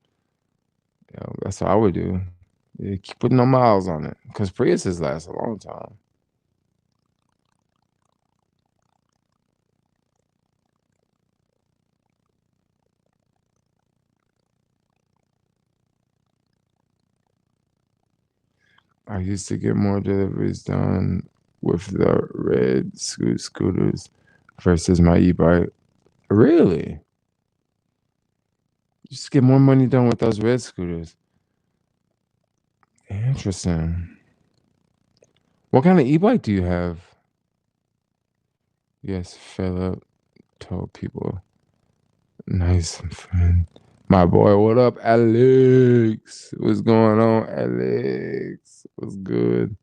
Yo, that's what I would do. Yeah, keep putting no miles on it, cause Priuses last a long time. I used to get more deliveries done with the red scooters versus my e-bike. Really? You just get more money done with those red scooters. Interesting. What kind of e-bike do you have? Yes, Philip told people. Nice friend. My boy, what up, Alex? What's going on, Alex? What's good?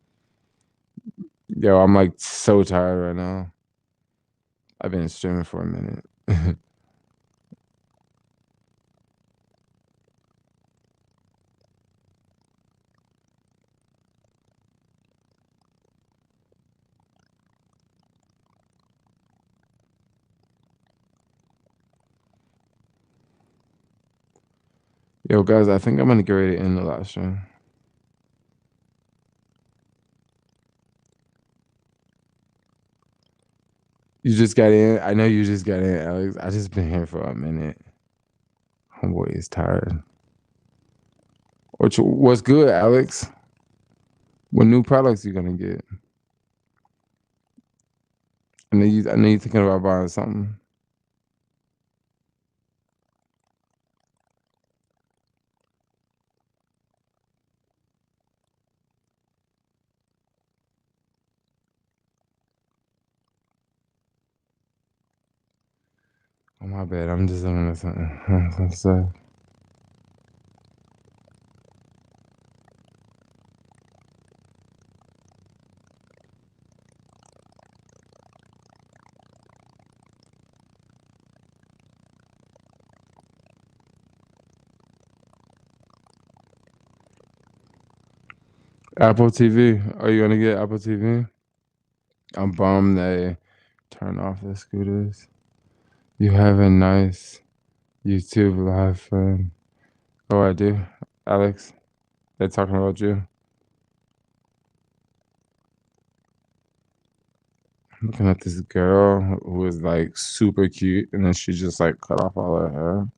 Yo, I'm like so tired right now. I've been streaming for a minute. Yo, guys, I think I'm gonna get ready to end the live stream. You just got in. I know you just got in, Alex. I just been here for a minute. Homeboy is tired. What's good, Alex? What new products you gonna get? I know you thinking about buying something. Oh my bad. I'm just looking at something. So, Apple TV. Are you gonna get Apple TV? I'm bummed they turn off the scooters. You have a nice YouTube live friend. Oh, I do, Alex. They're talking about you. I'm looking at this girl who is like super cute, and then she just like cut off all her hair.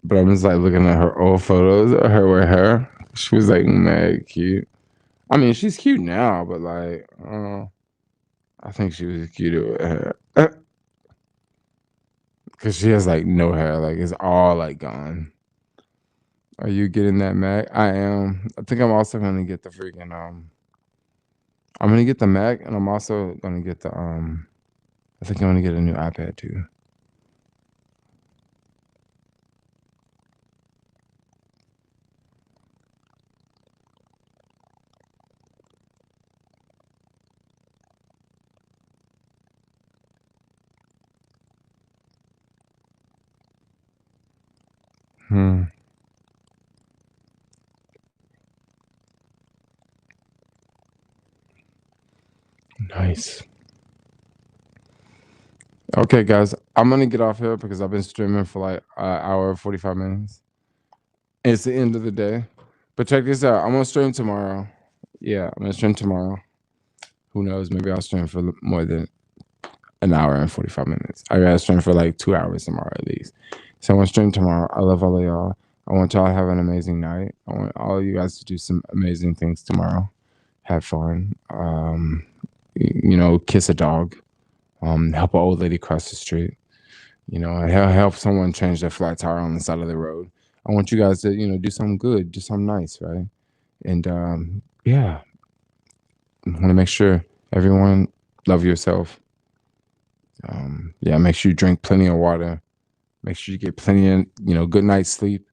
But I'm just like looking at her old photos of her with hair. She was like mad cute. I mean, she's cute now, but like, I think she was cuter with hair. Cause she has like no hair, like it's all like gone. Are you getting that Mac? I am. I think I'm also gonna get the freaking I'm gonna get the Mac, and I'm also gonna get the I think I'm gonna get a new iPad too. Nice. Okay, guys, I'm gonna get off here because I've been streaming for like an hour and 45 minutes. It's the end of the day. But check this out. I'm gonna stream tomorrow. Yeah, I'm gonna stream tomorrow. Who knows? Maybe I'll stream for more than an hour and 45 minutes. I gotta stream for like 2 hours tomorrow at least. So I'm gonna stream tomorrow. I love all of y'all. I want y'all to have an amazing night. I want all of you guys to do some amazing things tomorrow. Have fun. Kiss a dog. Help an old lady cross the street. Help someone change their flat tire on the side of the road. I want you guys to, do something good, do something nice, right? And I want to make sure everyone love yourself. Make sure you drink plenty of water. Make sure you get plenty of, good night's sleep.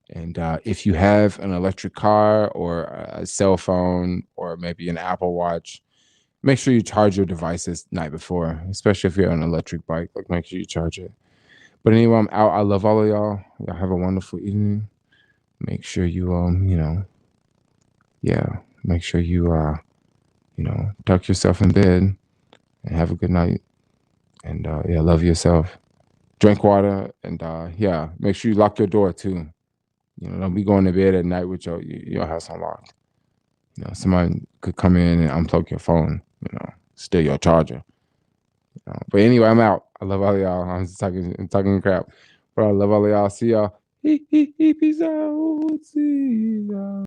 And if you have an electric car or a cell phone or maybe an Apple Watch, make sure you charge your devices night before, especially if you're on an electric bike. Like, make sure you charge it. But anyway, I'm out. I love all of y'all. Y'all have a wonderful evening. Make sure you, make sure you, tuck yourself in bed and have a good night. And love yourself. Drink water and make sure you lock your door too. Don't be going to bed at night with your house unlocked. Somebody could come in and unplug your phone. Steal your charger. But anyway, I'm out. I love all of y'all. I'm just talking crap. But I love all of y'all. See y'all. Peace out. See y'all.